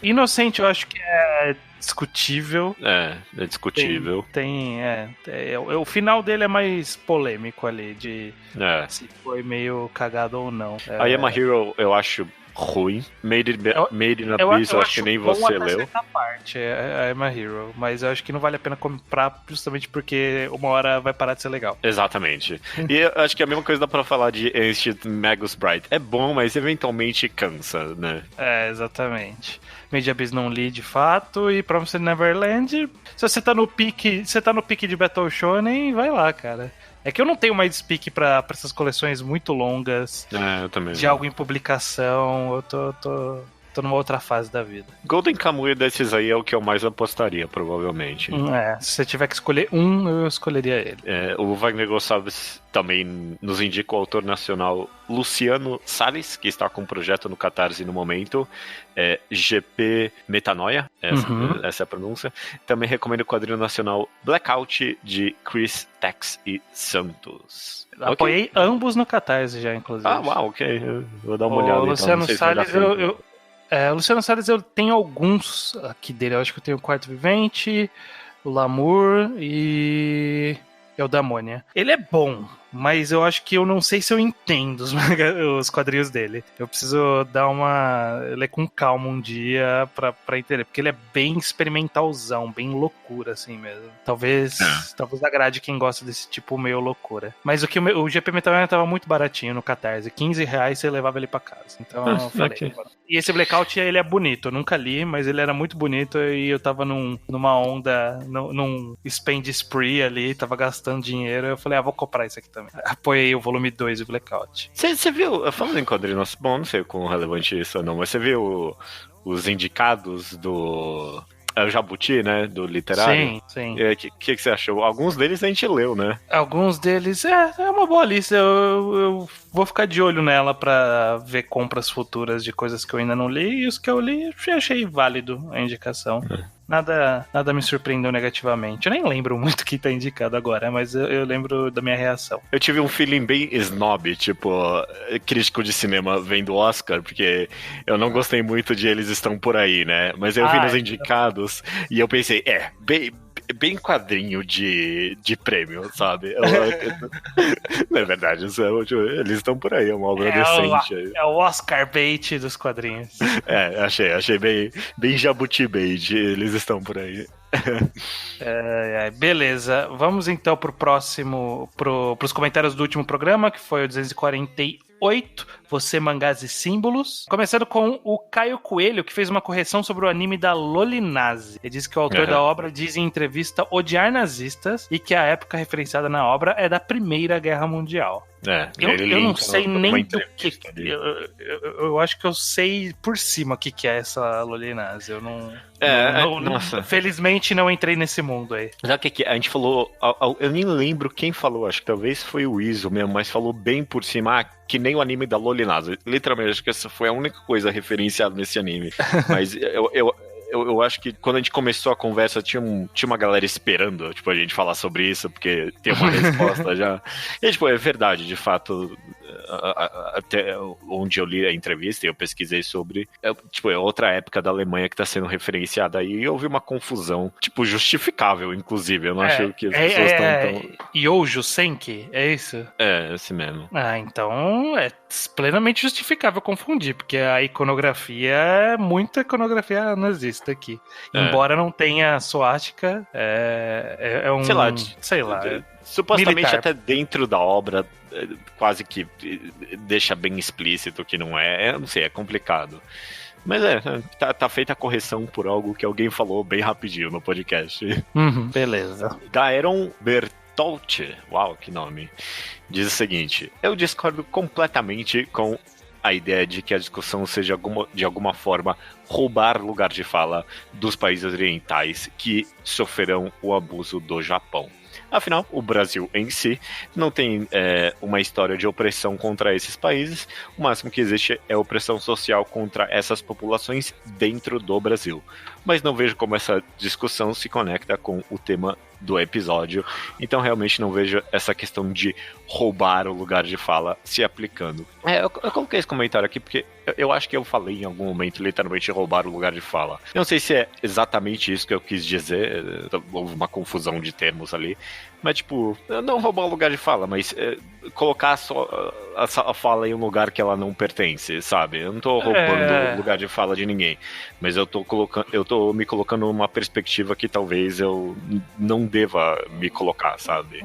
Inocente, eu acho que é discutível. É discutível. O final dele é mais polêmico ali, de se foi meio cagado ou não. I Am a Hero, eu acho ruim. Made in Abyss, eu acho que nem você leu. Parte é I'm a Hero, mas eu acho que não vale a pena comprar justamente porque uma hora vai parar de ser legal. Exatamente. E eu acho que a mesma coisa dá pra falar de Ancient Magus Bride. É bom, mas eventualmente cansa, né? Exatamente. Made in Abyss não li de fato, e Promised Neverland, se você tá no pique de Battle Shonen, vai lá, cara. É que eu não tenho mais pique pra essas coleções muito longas. Eu também. De algo em publicação. Eu tô numa outra fase da vida. Golden Kamuy desses aí é o que eu mais apostaria, provavelmente. Se você tiver que escolher eu escolheria ele. O Wagner Gonçalves também nos indica o autor nacional Luciano Salles, que está com um projeto no Catarse no momento. GP Metanoia, essa é a pronúncia. Também recomendo o quadrinho nacional Blackout, de Chris Tex e Santos. Apoiei ambos no Catarse já, inclusive. Ok. Eu vou dar uma olhada. O Luciano Salles, o Luciano Salles, eu tenho alguns aqui dele. Eu acho que eu tenho o Quarto Vivente, o Lamour e o Damônia. Ele é bom, mas eu acho que eu não sei se eu entendo os quadrinhos dele. Eu preciso ler com calma um dia pra entender, porque ele é bem experimentalzão, bem loucura, assim mesmo. Talvez agrade quem gosta desse tipo meio loucura. Mas o GP Metal tava muito baratinho no Catarse, R$15 você levava ele pra casa. Então eu falei. Okay. E esse Blackout, ele é bonito, eu nunca li, mas ele era muito bonito e eu tava numa onda, num spend spree ali, tava gastando dinheiro, eu falei, vou comprar isso aqui também. Apoiei o volume 2 do Blackout. Você viu, falando em quadrinhos, bom, não sei quão relevante isso ou não, mas você viu os indicados do Jabuti, né, do literário? Sim. O que você achou? Alguns deles a gente leu, né? Alguns deles, é uma boa lista, eu vou ficar de olho nela pra ver compras futuras de coisas que eu ainda não li, e os que eu li, achei válido a indicação. Nada me surpreendeu negativamente. Eu nem lembro muito quem tá indicado agora, mas eu lembro da minha reação. Eu tive um feeling bem snob, tipo, crítico de cinema vendo Oscar, porque eu não gostei muito de Eles Estão Por Aí, né? Mas eu vi nos indicados e eu pensei, bem quadrinho de prêmio, sabe? Não é verdade, eles estão por aí, é uma obra decente. É o Oscar bait dos quadrinhos. Achei bem jabuti bait, eles estão por aí. Beleza, vamos então pro próximo, pros comentários do último programa, que foi o 248, Você, Mangás e Símbolos. Começando com o Caio Coelho, que fez uma correção sobre o anime da Lolinazi. Ele disse que o autor da obra diz em entrevista odiar nazistas e que a época referenciada na obra é da Primeira Guerra Mundial. Eu não sei nem do que. Eu acho que eu sei por cima o que é essa Lolinazi. Eu não. Nossa. Felizmente não entrei nesse mundo aí. Sabe o que a gente falou? Eu nem lembro quem falou, acho que talvez foi o Iso mesmo, mas falou bem por cima, que nem o anime da Loli disciplinado. Literalmente, acho que essa foi a única coisa referenciada nesse anime. Mas eu acho que quando a gente começou a conversa, tinha uma galera esperando, tipo, a gente falar sobre isso, porque tem uma resposta já. E, tipo, é verdade, de fato, até onde eu li a entrevista e eu pesquisei sobre, é outra época da Alemanha que tá sendo referenciada aí, e houve uma confusão, tipo, justificável, inclusive. Eu não acho que as pessoas estão tão... Yojo Senki, é isso? É, esse mesmo. Ah, então é plenamente justificável confundir, porque a iconografia é muita iconografia nazista aqui. Embora não tenha suástica, é um... Sei lá. Supostamente militar. até dentro da obra quase que deixa bem explícito que não é. Eu não sei, é complicado. Mas tá feita a correção por algo que alguém falou bem rapidinho no podcast. Beleza. Daeron Bertolti, uau, que nome, diz o seguinte: eu discordo completamente com a ideia de que a discussão seja de alguma forma roubar lugar de fala dos países orientais que sofrerão o abuso do Japão. Afinal, o Brasil em si não tem uma história de opressão contra esses países. O máximo que existe é opressão social contra essas populações dentro do Brasil. Mas não vejo como essa discussão se conecta com o tema do episódio. Então realmente não vejo essa questão de roubar o lugar de fala se aplicando. Eu coloquei esse comentário aqui porque eu acho que eu falei em algum momento literalmente roubar o lugar de fala. Eu não sei se é exatamente isso que eu quis dizer, houve uma confusão de termos ali, mas tipo, não roubar o lugar de fala, mas colocar só a fala em um lugar que ela não pertence, sabe? Eu não tô roubando o lugar de fala de ninguém, mas eu tô me colocando numa perspectiva que talvez eu não deva me colocar, sabe?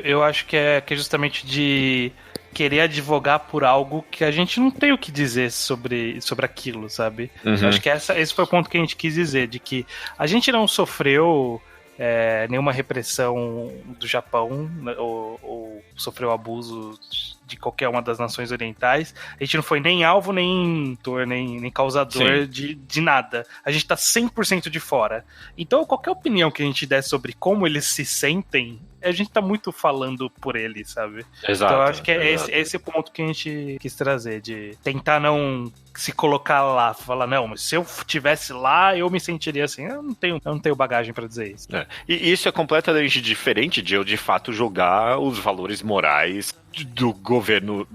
Eu acho que é justamente de querer advogar por algo que a gente não tem o que dizer sobre aquilo, sabe? Eu acho que esse foi o ponto que a gente quis dizer, de que a gente não sofreu nenhuma repressão do Japão ou sofreu abuso de qualquer uma das nações orientais. A gente não foi nem alvo, nem causador de nada. A gente tá 100% de fora. Então, qualquer opinião que a gente der sobre como eles se sentem, a gente tá muito falando por eles, sabe? Exato. Então, eu acho que é esse o ponto que a gente quis trazer, de tentar não se colocar lá, falar, não, mas se eu tivesse lá, eu me sentiria assim. Eu não tenho bagagem pra dizer isso. E isso é completamente diferente de eu, de fato, jogar os valores morais do governo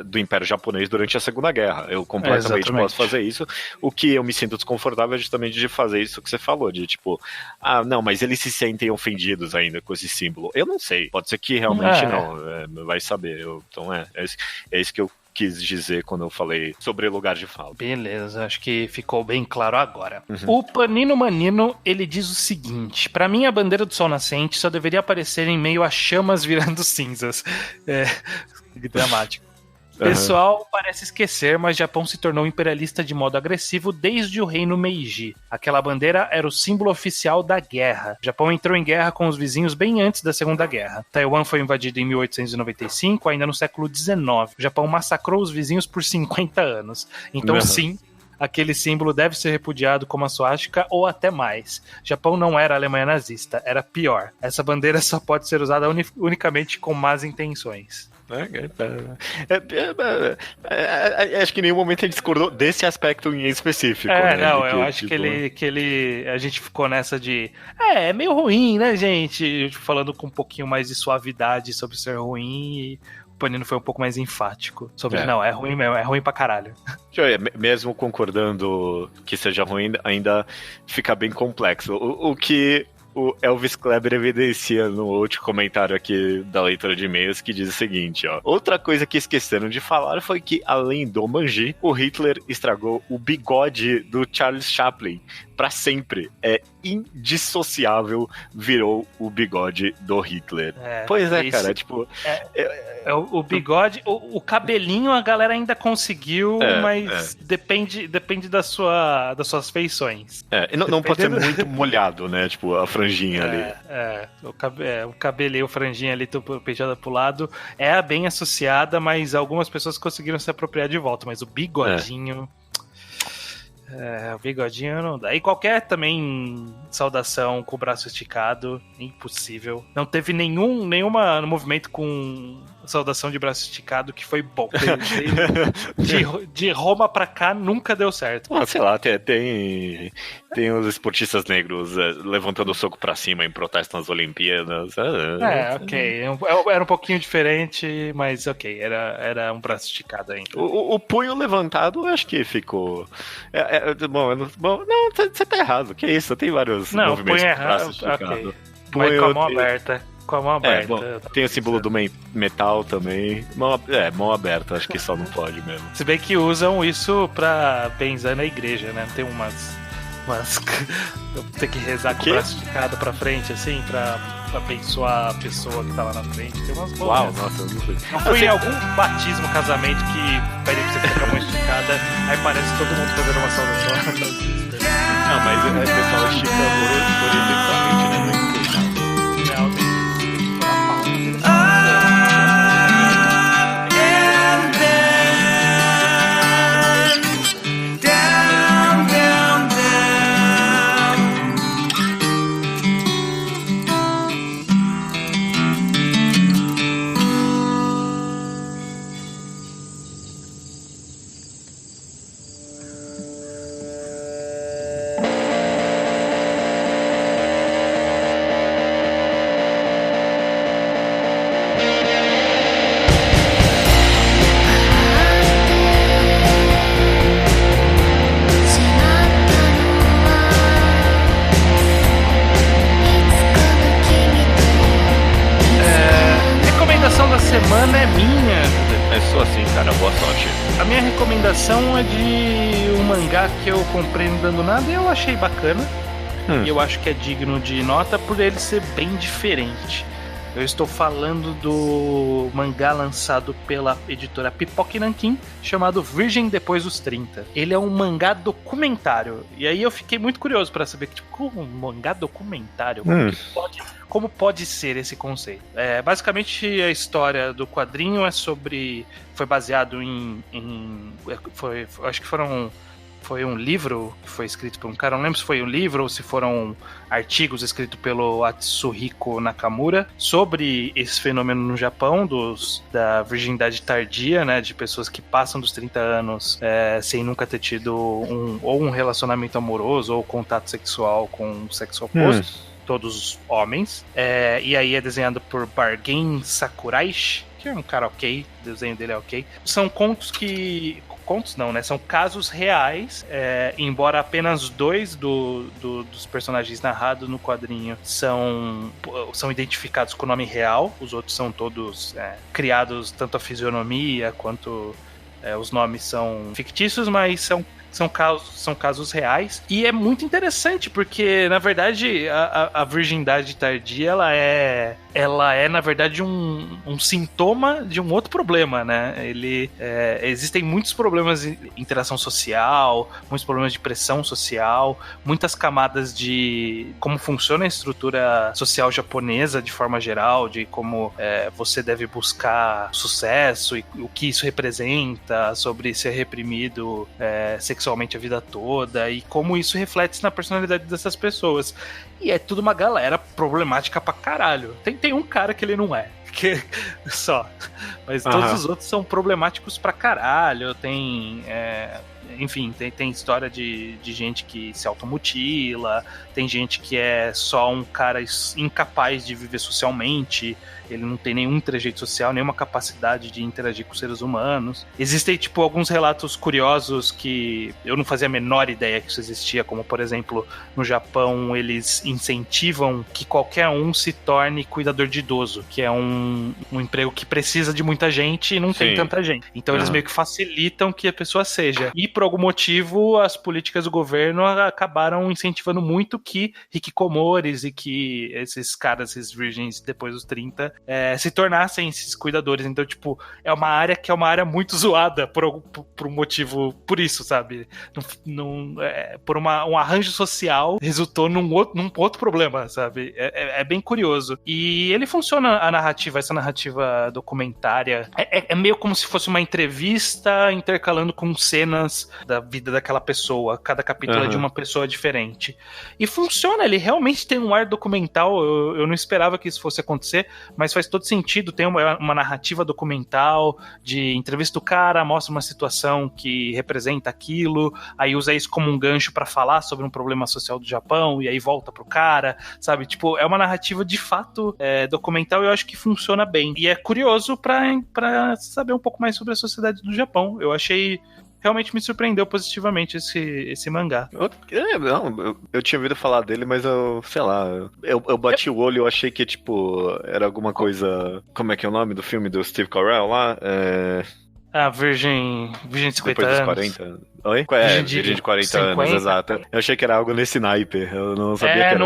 do Império Japonês durante a Segunda Guerra. Eu completamente posso fazer isso. O que eu me sinto desconfortável é justamente de fazer isso que você falou, de tipo, não, mas eles se sentem ofendidos ainda com esse símbolo. Eu não sei, pode ser que realmente não, vai saber. Então é isso que eu quis dizer quando eu falei sobre lugar de fala. Beleza, acho que ficou bem claro agora. O Panino Manino, ele diz o seguinte: pra mim a bandeira do sol nascente só deveria aparecer em meio a chamas virando cinzas. Que dramático. Pessoal parece esquecer, mas Japão se tornou imperialista de modo agressivo desde o reino Meiji. Aquela bandeira era o símbolo oficial da guerra. O Japão entrou em guerra com os vizinhos bem antes da Segunda Guerra. Taiwan foi invadido em 1895, ainda no século XIX. O Japão massacrou os vizinhos por 50 anos. Então, sim, aquele símbolo deve ser repudiado como a suástica ou até mais. Japão não era a Alemanha nazista, era pior. Essa bandeira só pode ser usada unicamente com más intenções. Acho que em nenhum momento ele discordou desse aspecto em específico. Eu acho que ele a gente ficou nessa de é meio ruim, né, gente? Falando com um pouquinho mais de suavidade sobre ser ruim, e o Panino foi um pouco mais enfático sobre não, é ruim mesmo, é ruim pra caralho. Mesmo concordando que seja ruim, ainda fica bem complexo. O que o Elvis Kleber evidencia no último comentário aqui da leitura de e-mails, que diz o seguinte, ó: outra coisa que esqueceram de falar foi que, além do manji, o Hitler estragou o bigode do Charles Chaplin pra sempre. É indissociável, virou o bigode do Hitler. Pois é, isso, cara, tipo... o bigode, o cabelinho a galera ainda conseguiu, mas depende das suas feições. Não pode ser muito molhado, né? Tipo, a franjinha ali. O cabelinho, a franjinha ali, penteada pro lado, é bem associada, mas algumas pessoas conseguiram se apropriar de volta, mas o bigodinho... o bigodinho não dá. E qualquer também saudação com o braço esticado, impossível. Não teve nenhum movimento com Saudação de braço esticado, que foi bom. De Roma pra cá nunca deu certo. Sei lá, tem os esportistas negros levantando o soco pra cima em protesto nas Olimpíadas. Ok. Era um pouquinho diferente, mas ok. Era um braço esticado ainda. O punho levantado, eu acho que ficou... Bom, não, você tá errado. Que isso? Tem vários movimentos punho de braço errado. esticado. Okay. Mas com a mão aberta. Com a mão aberta. Bom, tem o símbolo do metal também. Mão aberta, acho que só não pode mesmo. Se bem que usam isso pra benzer na igreja, né? Tem umas tem que rezar com o braço esticado pra frente, assim, pra abençoar a pessoa que tá lá na frente. Tem umas boas. Uau, nossa, eu não sei. Não foi em algum batismo, casamento que pede pra você ficar com a mão esticada, aí parece todo mundo fazendo uma saudação. Não, mas o pessoal estica horizontalmente, né? Não é semana é minha. É só assim, cara. Boa sorte. A minha recomendação é de um mangá que eu comprei no Dando Nada e eu achei bacana. E eu acho que é digno de nota por ele ser bem diferente. Eu estou falando do mangá lançado pela editora Pipoca e Nanquim, chamado Virgem Depois dos 30. Ele é um mangá documentário. E aí eu fiquei muito curioso para saber, como um mangá documentário? Como pode ser esse conceito? Basicamente, a história do quadrinho é sobre... Foi baseado acho que foi um livro que foi escrito por um cara, não lembro se foi um livro ou se foram artigos escritos pelo Atsuhiko Nakamura sobre esse fenômeno no Japão, da virgindade tardia, né, de pessoas que passam dos 30 anos sem nunca ter tido um relacionamento amoroso ou contato sexual com o sexo oposto, todos homens, e aí é desenhado por Bargen Sakuraishi, que é um cara ok, o desenho dele é ok. São contos não, né? São casos reais, embora apenas 2 dos personagens narrados no quadrinho são identificados com o nome real, os outros são todos criados, tanto a fisionomia quanto os nomes são fictícios, mas são casos reais. E é muito interessante, porque, na verdade, a virgindade tardia, ela é na verdade, um sintoma de um outro problema, né? Existem muitos problemas de interação social, muitos problemas de pressão social, muitas camadas de como funciona a estrutura social japonesa, de forma geral, de como você deve buscar sucesso e o que isso representa, sobre ser reprimido sexualmente a vida toda, e como isso reflete na personalidade dessas pessoas. E é tudo uma galera problemática pra caralho. Tem um cara que ele não é, só. Mas todos os outros são problemáticos pra caralho. Enfim, tem história de gente que se automutila, tem gente que é só um cara incapaz de viver socialmente, ele não tem nenhum trejeito social, nenhuma capacidade de interagir com seres humanos. Existem, alguns relatos curiosos que eu não fazia a menor ideia que isso existia, como, por exemplo, no Japão, eles incentivam que qualquer um se torne cuidador de idoso, que é um emprego que precisa de muita gente e não tem tanta gente. Então eles meio que facilitam que a pessoa seja. E, por algum motivo, as políticas do governo acabaram incentivando muito que hikikomores e que esses caras, esses virgens depois dos 30, se tornassem esses cuidadores. Então, é uma área que é uma área muito zoada por um motivo, por isso, sabe? Por um arranjo social, resultou num outro problema, sabe? É bem curioso. E ele funciona, essa narrativa documentária, é meio como se fosse uma entrevista intercalando com cenas da vida daquela pessoa. Cada capítulo é de uma pessoa diferente. E funciona, ele realmente tem um ar documental. Eu não esperava que isso fosse acontecer, mas mas faz todo sentido. Tem uma narrativa documental de entrevista do cara, mostra uma situação que representa aquilo, aí usa isso como um gancho pra falar sobre um problema social do Japão, e aí volta pro cara, sabe? Tipo, é uma narrativa de fato documental, e eu acho que funciona bem. E é curioso pra saber um pouco mais sobre a sociedade do Japão. Eu achei... Realmente me surpreendeu positivamente esse mangá. Eu tinha ouvido falar dele, mas sei lá, eu bati o olho e eu achei que, tipo, era alguma coisa... Como é que é o nome do filme do Steve Carell lá? Virgem de 50 Depois anos. Dos 40. Oi? Virgem de 40 50. anos, exato. Eu achei que era algo nesse naipe, eu não sabia que era...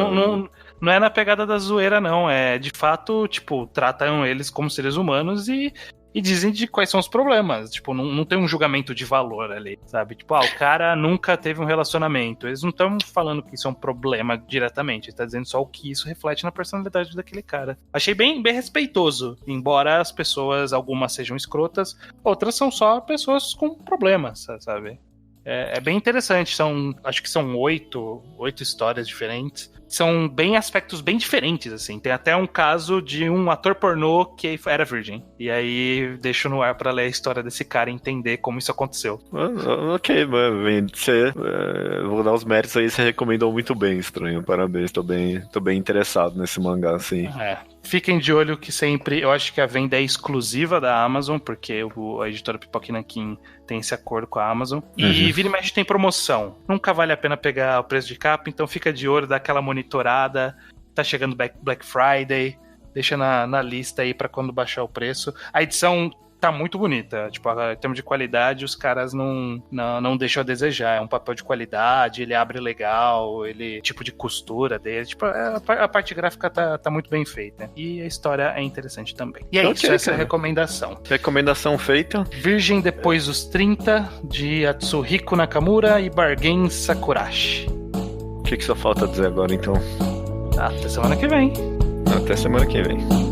Não é na pegada da zoeira, não. É, de fato, tipo, tratam eles como seres humanos e dizem de quais são os problemas. Tipo, não tem um julgamento de valor ali, sabe? Tipo, o cara nunca teve um relacionamento. Eles não estão falando que isso é um problema diretamente. Eles estão dizendo só o que isso reflete na personalidade daquele cara. Achei bem respeitoso. Embora as pessoas, algumas sejam escrotas, outras são só pessoas com problemas, sabe? É bem interessante. Acho que são 8 histórias diferentes. São aspectos bem diferentes, assim. Tem até um caso de um ator pornô que era virgem. E aí deixo no ar pra ler a história desse cara e entender como isso aconteceu. Ok, mano. Vou dar os méritos aí, você recomendou muito bem, Estranho. Parabéns, tô bem interessado nesse mangá, assim. Fiquem de olho que sempre... Eu acho que a venda é exclusiva da Amazon, porque a editora Pipoca Nankin tem esse acordo com a Amazon. E vira e mexe tem promoção. Nunca vale a pena pegar o preço de capa, então fica de olho, dá aquela monitorada. Tá chegando Black Friday. Deixa na lista aí pra quando baixar o preço. A edição tá muito bonita. Tipo, em termos de qualidade, os caras não deixam a desejar. É um papel de qualidade, ele abre legal, tipo de costura dele. Tipo, a parte gráfica tá muito bem feita. E a história é interessante também. E é isso, essa é a recomendação. Recomendação feita. Virgem Depois dos 30, de Atsuhiko Nakamura e Bargen Sakurashi. O que só falta dizer agora, então? Até semana que vem. Até semana que vem.